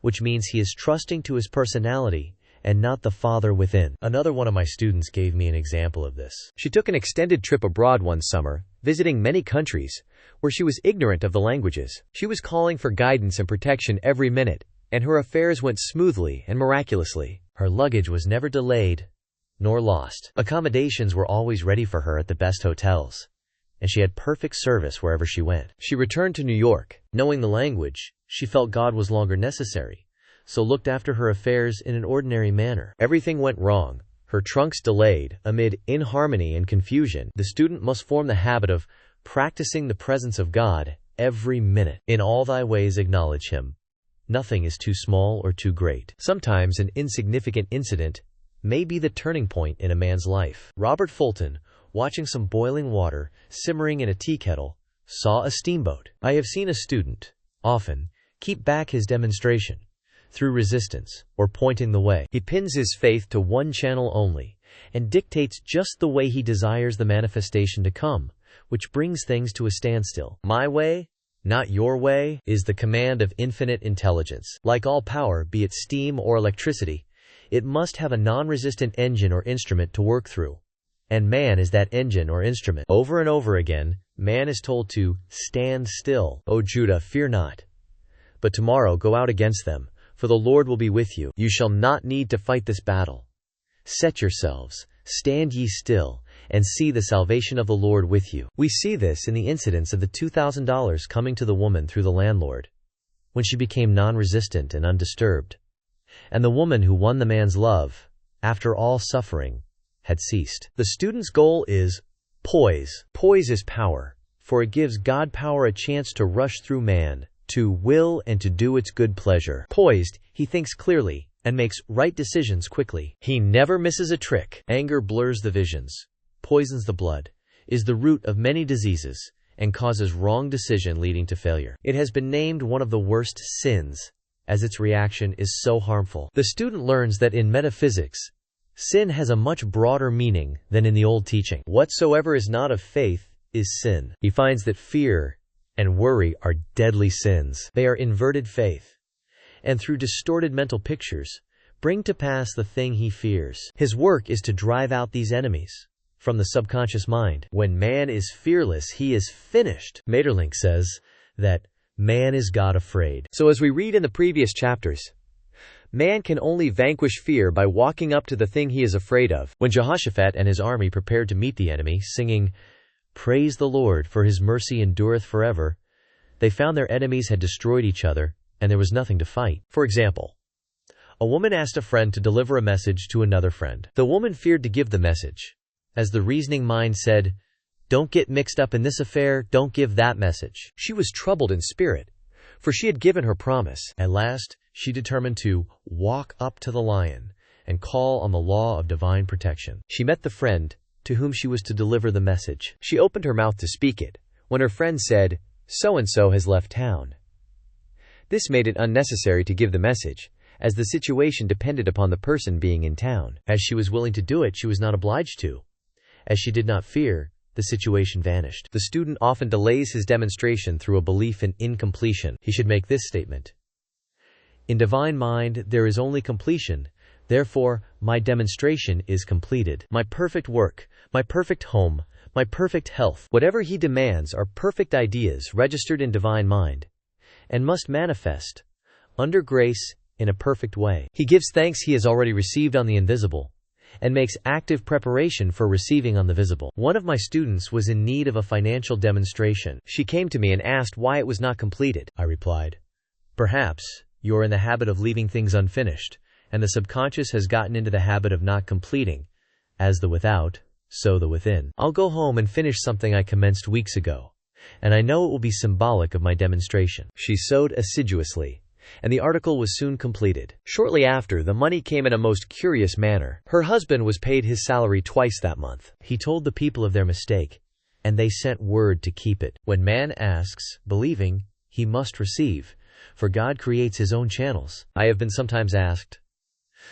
which means he is trusting to his personality and not the Father within. Another one of my students gave me an example of this. She took an extended trip abroad one summer, visiting many countries, where she was ignorant of the languages. She was calling for guidance and protection every minute, and her affairs went smoothly and miraculously. Her luggage was never delayed nor lost. Accommodations were always ready for her at the best hotels, and she had perfect service wherever she went. She returned to New York. Knowing the language, she felt God was longer necessary, so looked after her affairs in an ordinary manner. Everything went wrong. Her trunks delayed. Amid inharmony and confusion, the student must form the habit of practicing the presence of God every minute. In all thy ways acknowledge him. Nothing is too small or too great. Sometimes an insignificant incident may be the turning point in a man's life. Robert Fulton, watching some boiling water simmering in a tea kettle, saw a steamboat. I have seen a student, often, keep back his demonstration, through resistance, or pointing the way. He pins his faith to one channel only, and dictates just the way he desires the manifestation to come, which brings things to a standstill. My way, not your way, is the command of infinite intelligence. Like all power, be it steam or electricity, it must have a non-resistant engine or instrument to work through. And man is that engine or instrument. Over and over again, man is told to stand still. O Judah, fear not. But tomorrow go out against them, for the Lord will be with you. You shall not need to fight this battle. Set yourselves, stand ye still, and see the salvation of the Lord with you. We see this in the incidents of the $2,000 coming to the woman through the landlord, when she became non-resistant and undisturbed. And the woman who won the man's love, after all suffering, had ceased. The student's goal is poise. Poise is power, for it gives God power a chance to rush through man, to will and to do its good pleasure. Poised, he thinks clearly and makes right decisions quickly. He never misses a trick. Anger blurs the visions, poisons the blood, is the root of many diseases, and causes wrong decision leading to failure. It has been named one of the worst sins, as its reaction is so harmful. The student learns that in metaphysics, sin has a much broader meaning than in the old teaching. Whatsoever is not of faith is sin. He finds that fear and worry are deadly sins. They are inverted faith, and through distorted mental pictures, bring to pass the thing he fears. His work is to drive out these enemies from the subconscious mind. When man is fearless, he is finished. Maeterlinck says that man is God afraid. So as we read in the previous chapters, man can only vanquish fear by walking up to the thing he is afraid of. When Jehoshaphat and his army prepared to meet the enemy, singing, "Praise the Lord, for his mercy endureth forever," they found their enemies had destroyed each other, and there was nothing to fight. For example, a woman asked a friend to deliver a message to another friend. The woman feared to give the message, as the reasoning mind said, "Don't get mixed up in this affair, don't give that message." She was troubled in spirit, for she had given her promise. At last, she determined to walk up to the lion and call on the law of divine protection. She met the friend to whom she was to deliver the message. She opened her mouth to speak it, when her friend said, "So-and-so has left town." This made it unnecessary to give the message, as the situation depended upon the person being in town. As she was willing to do it, she was not obliged to. As she did not fear, the situation vanished. The student often delays his demonstration through a belief in incompletion. He should make this statement: in divine mind, there is only completion. Therefore, my demonstration is completed. My perfect work, my perfect home, my perfect health, whatever he demands are perfect ideas registered in divine mind, and must manifest, under grace, in a perfect way. He gives thanks he has already received on the invisible, and makes active preparation for receiving on the visible. One of my students was in need of a financial demonstration. She came to me and asked why it was not completed. I replied, "Perhaps you're in the habit of leaving things unfinished, and the subconscious has gotten into the habit of not completing. As the without, so the within. I'll go home and finish something I commenced weeks ago, and I know it will be symbolic of my demonstration." She sewed assiduously, and the article was soon completed. Shortly after, the money came in a most curious manner. Her husband was paid his salary twice that month. He told the people of their mistake, and they sent word to keep it. When man asks, believing, he must receive, for God creates his own channels. I have been sometimes asked,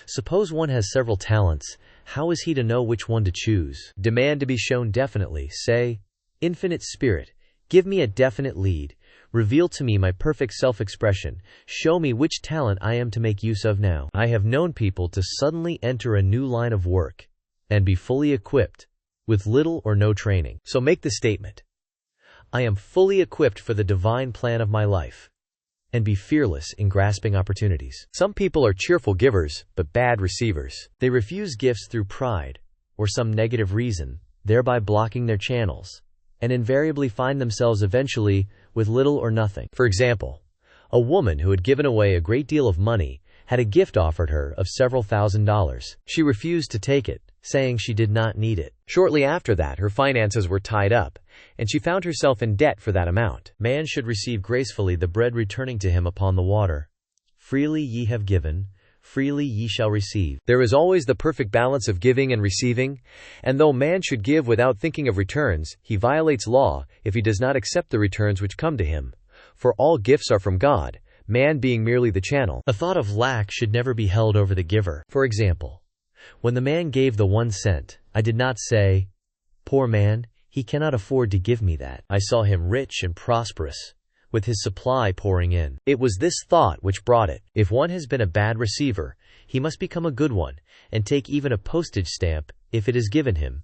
suppose one has several talents, how is he to know which one to choose? Demand to be shown definitely. Say, "Infinite Spirit, give me a definite lead. Reveal to me my perfect self-expression. Show me which talent I am to make use of now." I have known people to suddenly enter a new line of work and be fully equipped with little or no training. So make the statement, "I am fully equipped for the divine plan of my life," and be fearless in grasping opportunities. Some people are cheerful givers, but bad receivers. They refuse gifts through pride or some negative reason, thereby blocking their channels, and invariably find themselves eventually with little or nothing. For example, a woman who had given away a great deal of money had a gift offered her of several $1,000s. She refused to take it, saying she did not need it. Shortly after that, her finances were tied up, and she found herself in debt for that amount. Man should receive gracefully the bread returning to him upon the water. Freely ye have given, freely ye shall receive. There is always the perfect balance of giving and receiving, and though man should give without thinking of returns, he violates law if he does not accept the returns which come to him. For all gifts are from God, man being merely the channel. A thought of lack should never be held over the giver. For example, when the man gave the 1 cent, I did not say, "Poor man, he cannot afford to give me that." I saw him rich and prosperous, with his supply pouring in. It was this thought which brought it. If one has been a bad receiver, he must become a good one, and take even a postage stamp, if it is given him,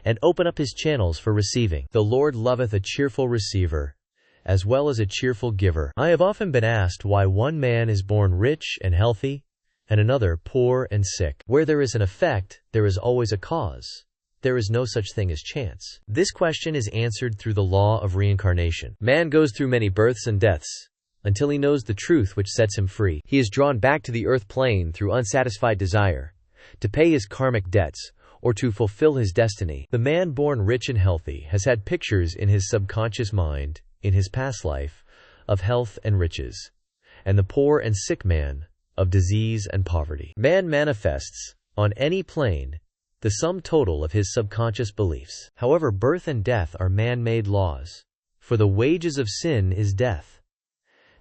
and open up his channels for receiving. The Lord loveth a cheerful receiver, as well as a cheerful giver. I have often been asked why one man is born rich and healthy, and another poor and sick. Where there is an effect, there is always a cause. There is no such thing as chance. This question is answered through the law of reincarnation. Man goes through many births and deaths until he knows the truth which sets him free. He is drawn back to the earth plane through unsatisfied desire, to pay his karmic debts, or to fulfill his destiny. The man born rich and healthy has had pictures in his subconscious mind, in his past life, of health and riches, and the poor and sick man, of disease and poverty. Man manifests, on any plane, the sum total of his subconscious beliefs. However, birth and death are man-made laws, for the wages of sin is death.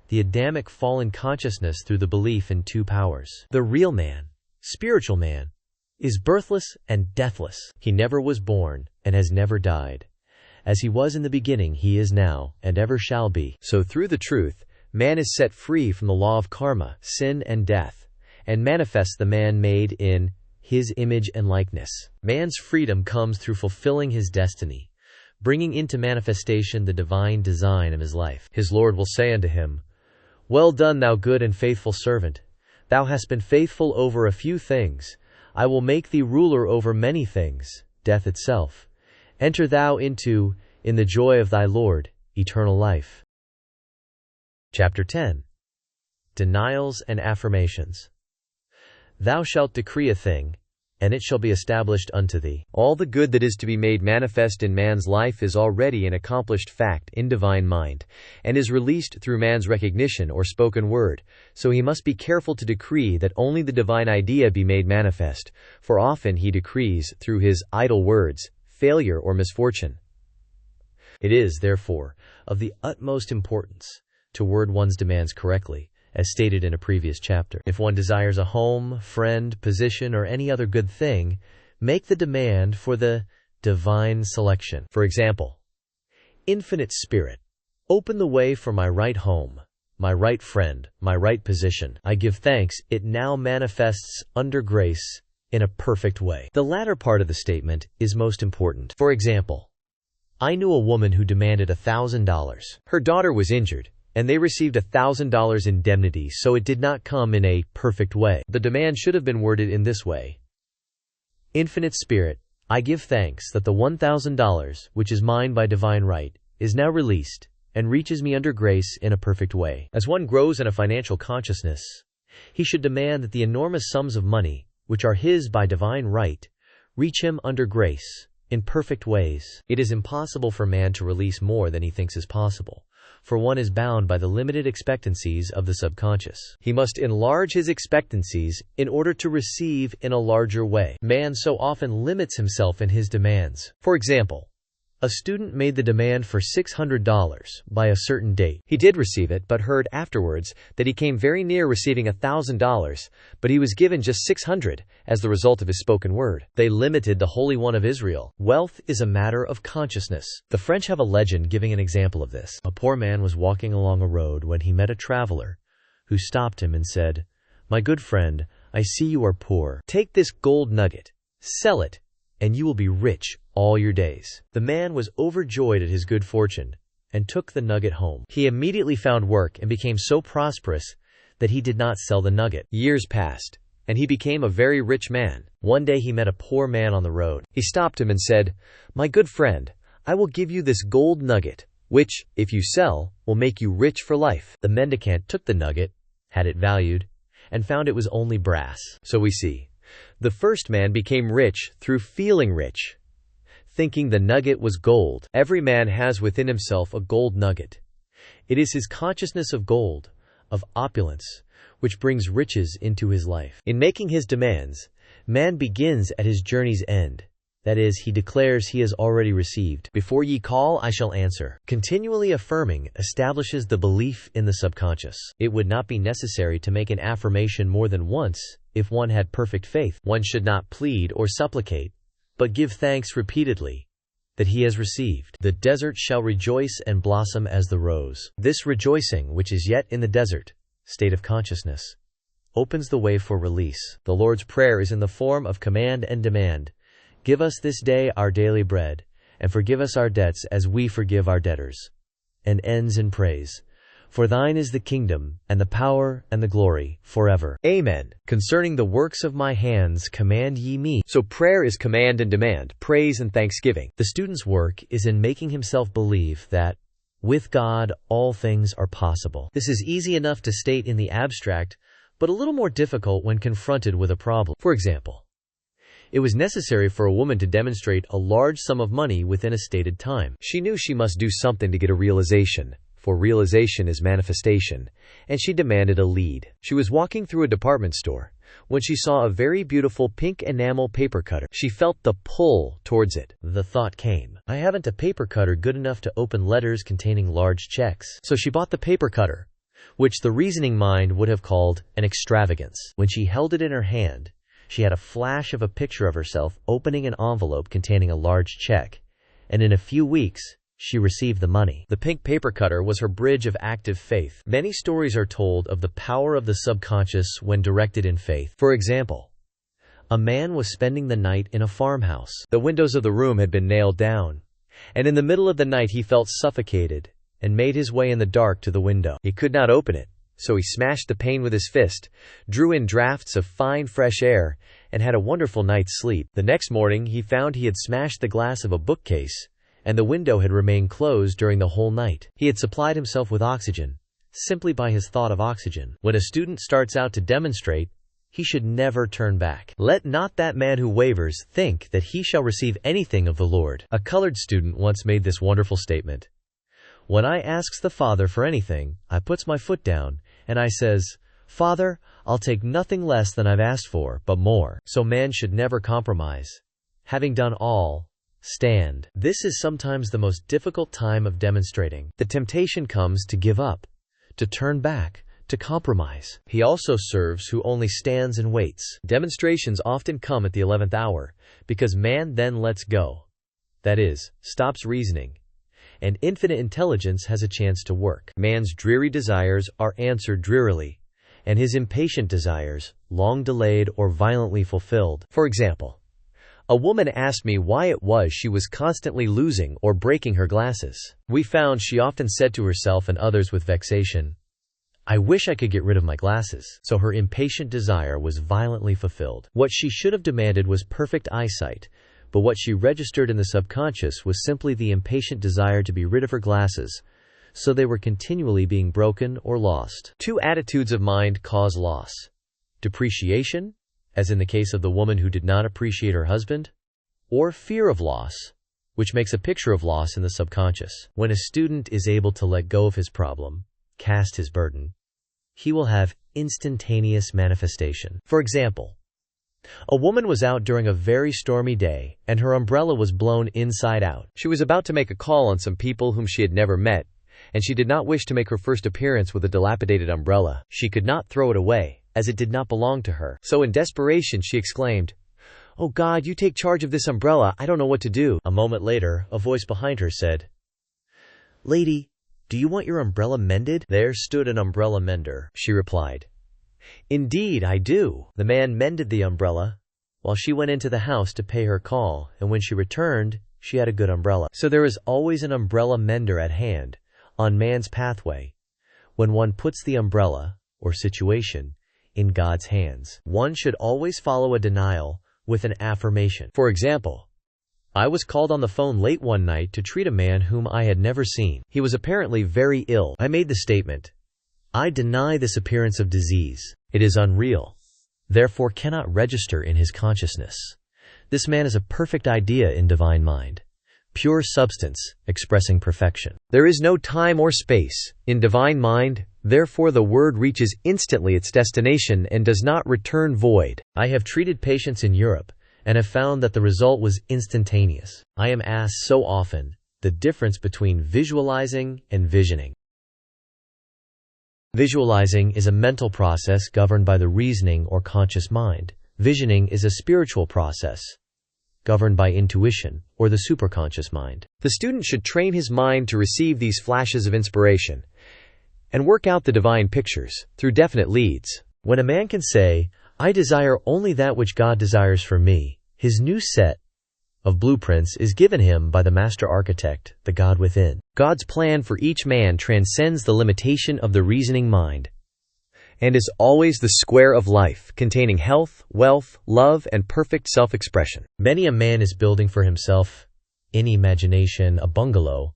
The Adamic fallen consciousness through the belief in 2 powers. The real man, spiritual man, is birthless and deathless. He never was born and has never died. As he was in the beginning, he is now and ever shall be. So through the truth, man is set free from the law of karma, sin and death, and manifests the man made in his image and likeness. Man's freedom comes through fulfilling his destiny, bringing into manifestation the divine design of his life. His Lord will say unto him, "Well done, thou good and faithful servant. Thou hast been faithful over a few things. I will make thee ruler over many things, death itself. Enter thou into, in the joy of thy Lord, eternal life." Chapter 10. Denials and Affirmations. Thou shalt decree a thing, and it shall be established unto thee. All the good that is to be made manifest in man's life is already an accomplished fact in divine mind, and is released through man's recognition or spoken word, so he must be careful to decree that only the divine idea be made manifest, for often he decrees, through his idle words, failure or misfortune. It is, therefore, of the utmost importance to word one's demands correctly, as stated in a previous chapter. If one desires a home, friend, position, or any other good thing, make the demand for the divine selection. For example, Infinite Spirit, open the way for my right home, my right friend, my right position. I give thanks, it now manifests under grace in a perfect way. The latter part of the statement is most important. For example, I knew a woman who demanded $1,000. Her daughter was injured, and they received $1,000 indemnity, so it did not come in a perfect way. The demand should have been worded in this way: Infinite Spirit, I give thanks that the $1,000, which is mine by divine right, is now released, and reaches me under grace in a perfect way. As one grows in a financial consciousness, he should demand that the enormous sums of money, which are his by divine right, reach him under grace, in perfect ways. It is impossible for man to release more than he thinks is possible, for one is bound by the limited expectancies of the subconscious. He must enlarge his expectancies in order to receive in a larger way. Man so often limits himself in his demands. For example, a student made the demand for $600 by a certain date. He did receive it, but heard afterwards that he came very near receiving $1,000, but he was given just $600 as the result of his spoken word. They limited the Holy One of Israel. Wealth is a matter of consciousness. The French have a legend giving an example of this. A poor man was walking along a road when he met a traveler, who stopped him and said, "My good friend, I see you are poor. Take this gold nugget, sell it, and you will be rich all your days." The man was overjoyed at his good fortune and took the nugget home. He immediately found work and became so prosperous that he did not sell the nugget. Years passed, and he became a very rich man. One day he met a poor man on the road. He stopped him and said, "My good friend, I will give you this gold nugget, which, if you sell, will make you rich for life." The mendicant took the nugget, had it valued, and found it was only brass. So we see, the first man became rich through feeling rich, thinking the nugget was gold. Every man has within himself a gold nugget. It is his consciousness of gold, of opulence, which brings riches into his life. In making his demands, man begins at his journey's end, That is, he declares he has already received. Before ye call, I shall answer. Continually affirming establishes the belief in the subconscious. It would not be necessary to make an affirmation more than once if one had perfect faith. One should not plead or supplicate, but give thanks repeatedly that he has received. The desert shall rejoice and blossom as the rose. This rejoicing, which is yet in the desert state of consciousness, opens the way for release. The Lord's Prayer is in the form of command and demand. Give us this day our daily bread, and forgive us our debts as we forgive our debtors. And ends in praise. For thine is the kingdom, and the power, and the glory, forever. Amen. Concerning the works of my hands command ye me. So prayer is command and demand, praise and thanksgiving. The student's work is in making himself believe that, with God, all things are possible. This is easy enough to state in the abstract, but a little more difficult when confronted with a problem. For example, it was necessary for a woman to demonstrate a large sum of money within a stated time. She knew she must do something to get a realization, for realization is manifestation, and she demanded a lead. She was walking through a department store when she saw a very beautiful pink enamel paper cutter. She felt the pull towards it. The thought came, I haven't a paper cutter good enough to open letters containing large checks. So she bought the paper cutter, which the reasoning mind would have called an extravagance. When she held it in her hand, she had a flash of a picture of herself opening an envelope containing a large check, and in a few weeks, she received the money. The pink paper cutter was her bridge of active faith. Many stories are told of the power of the subconscious when directed in faith. For example, a man was spending the night in a farmhouse. The windows of the room had been nailed down, and in the middle of the night he felt suffocated and made his way in the dark to the window. He could not open it. So he smashed the pane with his fist, drew in drafts of fine fresh air, and had a wonderful night's sleep. The next morning he found he had smashed the glass of a bookcase, and the window had remained closed during the whole night. He had supplied himself with oxygen, simply by his thought of oxygen. When a student starts out to demonstrate, he should never turn back. Let not that man who wavers think that he shall receive anything of the Lord. A colored student once made this wonderful statement. When I asks the Father for anything, I puts my foot down, and I says, Father, I'll take nothing less than I've asked for, but more. So man should never compromise. Having done all, stand. This is sometimes the most difficult time of demonstrating. The temptation comes to give up, to turn back, to compromise. He also serves who only stands and waits. Demonstrations often come at the 11th hour, because man then lets go. That is, stops reasoning, and infinite intelligence has a chance to work. Man's dreary desires are answered drearily, and his impatient desires, long delayed or violently fulfilled. For example, a woman asked me why it was she was constantly losing or breaking her glasses. We found she often said to herself and others with vexation, I wish I could get rid of my glasses. So her impatient desire was violently fulfilled. What she should have demanded was perfect eyesight, but what she registered in the subconscious was simply the impatient desire to be rid of her glasses, so they were continually being broken or lost. Two attitudes of mind cause loss. Depreciation, as in the case of the woman who did not appreciate her husband, or fear of loss, which makes a picture of loss in the subconscious. When a student is able to let go of his problem, cast his burden, he will have instantaneous manifestation. For example, a woman was out during a very stormy day, and her umbrella was blown inside out. She was about to make a call on some people whom she had never met, and she did not wish to make her first appearance with a dilapidated umbrella. She could not throw it away, as it did not belong to her. So in desperation she exclaimed, "Oh God, you take charge of this umbrella, I don't know what to do." A moment later, a voice behind her said, "Lady, do you want your umbrella mended?" "There stood an umbrella mender," she replied. "Indeed, I do." The man mended the umbrella, while she went into the house to pay her call, and when she returned, she had a good umbrella. So there is always an umbrella mender at hand, on man's pathway, when one puts the umbrella, or situation, in God's hands. One should always follow a denial with an affirmation. For example, I was called on the phone late one night to treat a man whom I had never seen. He was apparently very ill. I made the statement, "I deny this appearance of disease. It is unreal, therefore cannot register in his consciousness. This man is a perfect idea in divine mind, pure substance, expressing perfection. There is no time or space in divine mind, therefore the word reaches instantly its destination and does not return void." I have treated patients in Europe, and have found that the result was instantaneous. I am asked so often the difference between visualizing and visioning. Visualizing is a mental process governed by the reasoning or conscious mind. Visioning is a spiritual process governed by intuition or the superconscious mind. The student should train his mind to receive these flashes of inspiration and work out the divine pictures through definite leads. When a man can say, "I desire only that which God desires for me," his new set of blueprints is given him by the master architect, the God within. God's plan for each man transcends the limitation of the reasoning mind and is always the square of life, containing health, wealth, love, and perfect self-expression. Many a man is building for himself, in imagination, a bungalow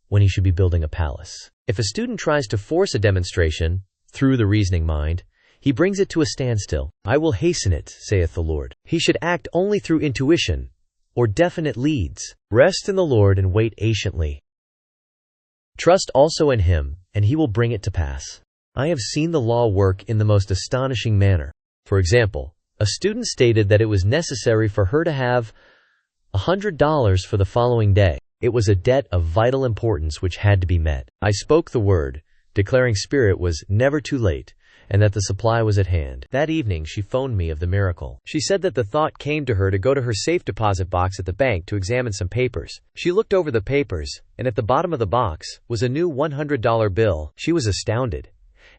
when he should be building a palace. If a student tries to force a demonstration through the reasoning mind, he brings it to a standstill. "I will hasten it, saith the Lord." He should act only through intuition or definite leads. Rest in the Lord and wait patiently. Trust also in Him, and He will bring it to pass. I have seen the law work in the most astonishing manner. For example, a student stated that it was necessary for her to have $100 for the following day. It was a debt of vital importance which had to be met. I spoke the word, declaring Spirit was never too late, and that the supply was at hand. That evening she phoned me of the miracle. She said that the thought came to her to go to her safe deposit box at the bank to examine some papers. She looked over the papers, and at the bottom of the box was a new $100 bill. She was astounded,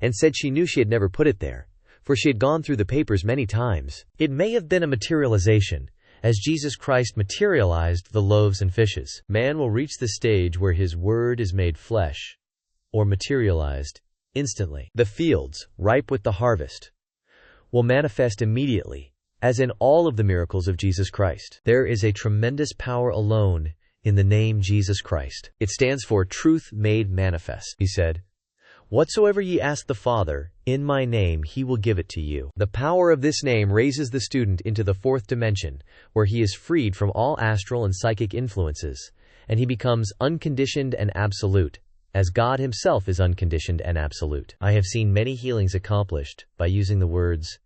and said she knew she had never put it there, for she had gone through the papers many times. It may have been a materialization, as Jesus Christ materialized the loaves and fishes. Man will reach the stage where His word is made flesh, or materialized, instantly. The fields, ripe with the harvest, will manifest immediately, as in all of the miracles of Jesus Christ. There is a tremendous power alone in the name Jesus Christ. It stands for truth made manifest. He said, "Whatsoever ye ask the Father, in my name He will give it to you." The power of this name raises the student into the fourth dimension, where he is freed from all astral and psychic influences, and he becomes unconditioned and absolute, as God Himself is unconditioned and absolute. I have seen many healings accomplished by using the words,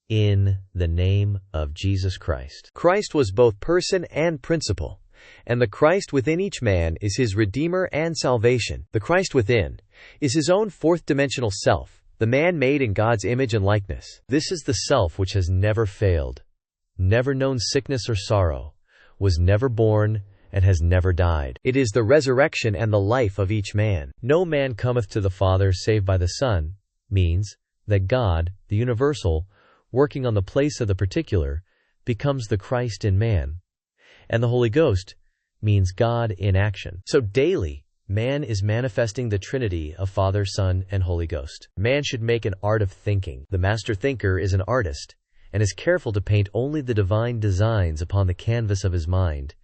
"in the name of Jesus Christ." Christ was both person and principle, and the Christ within each man is his Redeemer and salvation. The Christ within is his own fourth-dimensional self, the man made in God's image and likeness. This is the self which has never failed, never known sickness or sorrow, was never born, and has never died. It is the resurrection and the life of each man. "No man cometh to the Father save by the Son" means that God, the universal, working on the place of the particular, becomes the Christ in man. And the Holy Ghost means God in action. So daily, man is manifesting the Trinity of Father, Son, and Holy Ghost. Man should make an art of thinking. The master thinker is an artist, and is careful to paint only the divine designs upon the canvas of his mind.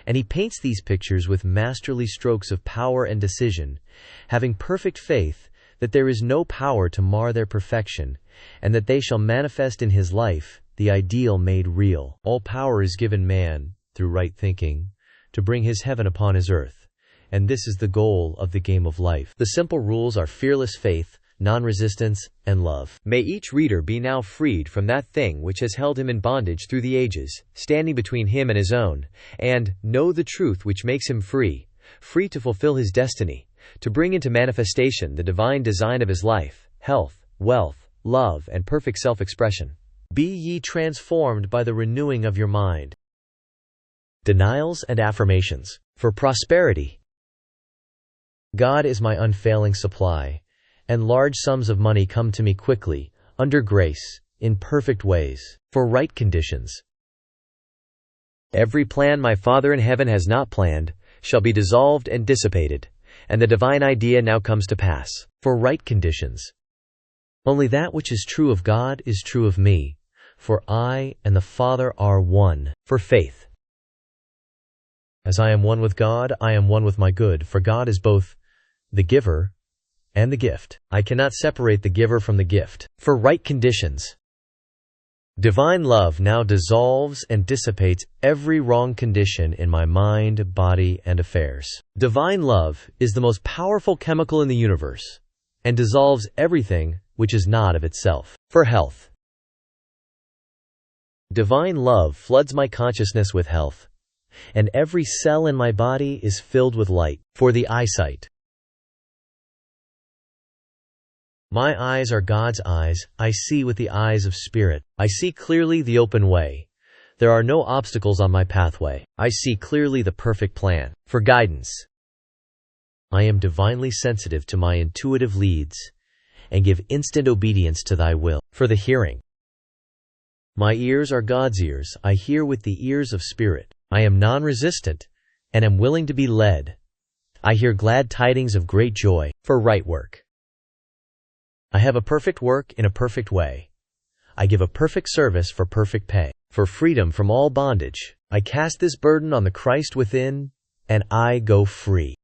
And he paints these pictures with masterly strokes of power and decision, having perfect faith that there is no power to mar their perfection, and that they shall manifest in his life the ideal made real. All power is given man, through right thinking, to bring his heaven upon his earth, and this is the goal of the game of life. The simple rules are fearless faith, non-resistance, and love. May each reader be now freed from that thing which has held him in bondage through the ages, standing between him and his own, and know the truth which makes him free, free to fulfill his destiny, to bring into manifestation the divine design of his life, health, wealth, love, and perfect self-expression. Be ye transformed by the renewing of your mind. Denials and affirmations. For prosperity. God is my unfailing supply, and large sums of money come to me quickly, under grace, in perfect ways, for right conditions. Every plan my Father in heaven has not planned shall be dissolved and dissipated, and the divine idea now comes to pass, for right conditions. Only that which is true of God is true of me, for I and the Father are one. For faith. As I am one with God, I am one with my good, for God is both the giver and the gift. I cannot separate the giver from the gift. For right conditions. Divine love now dissolves and dissipates every wrong condition in my mind, body, and affairs. Divine love is the most powerful chemical in the universe, and dissolves everything which is not of itself. For health. Divine love floods my consciousness with health, and every cell in my body is filled with light. For the eyesight. My eyes are God's eyes. I see with the eyes of spirit. I see clearly the open way. There are no obstacles on my pathway. I see clearly the perfect plan. For guidance. I am divinely sensitive to my intuitive leads, and give instant obedience to thy will. For the hearing. My ears are God's ears. I hear with the ears of spirit. I am non-resistant, and am willing to be led. I hear glad tidings of great joy. For right work. I have a perfect work in a perfect way. I give a perfect service for perfect pay. For freedom from all bondage. I cast this burden on the Christ within, and I go free.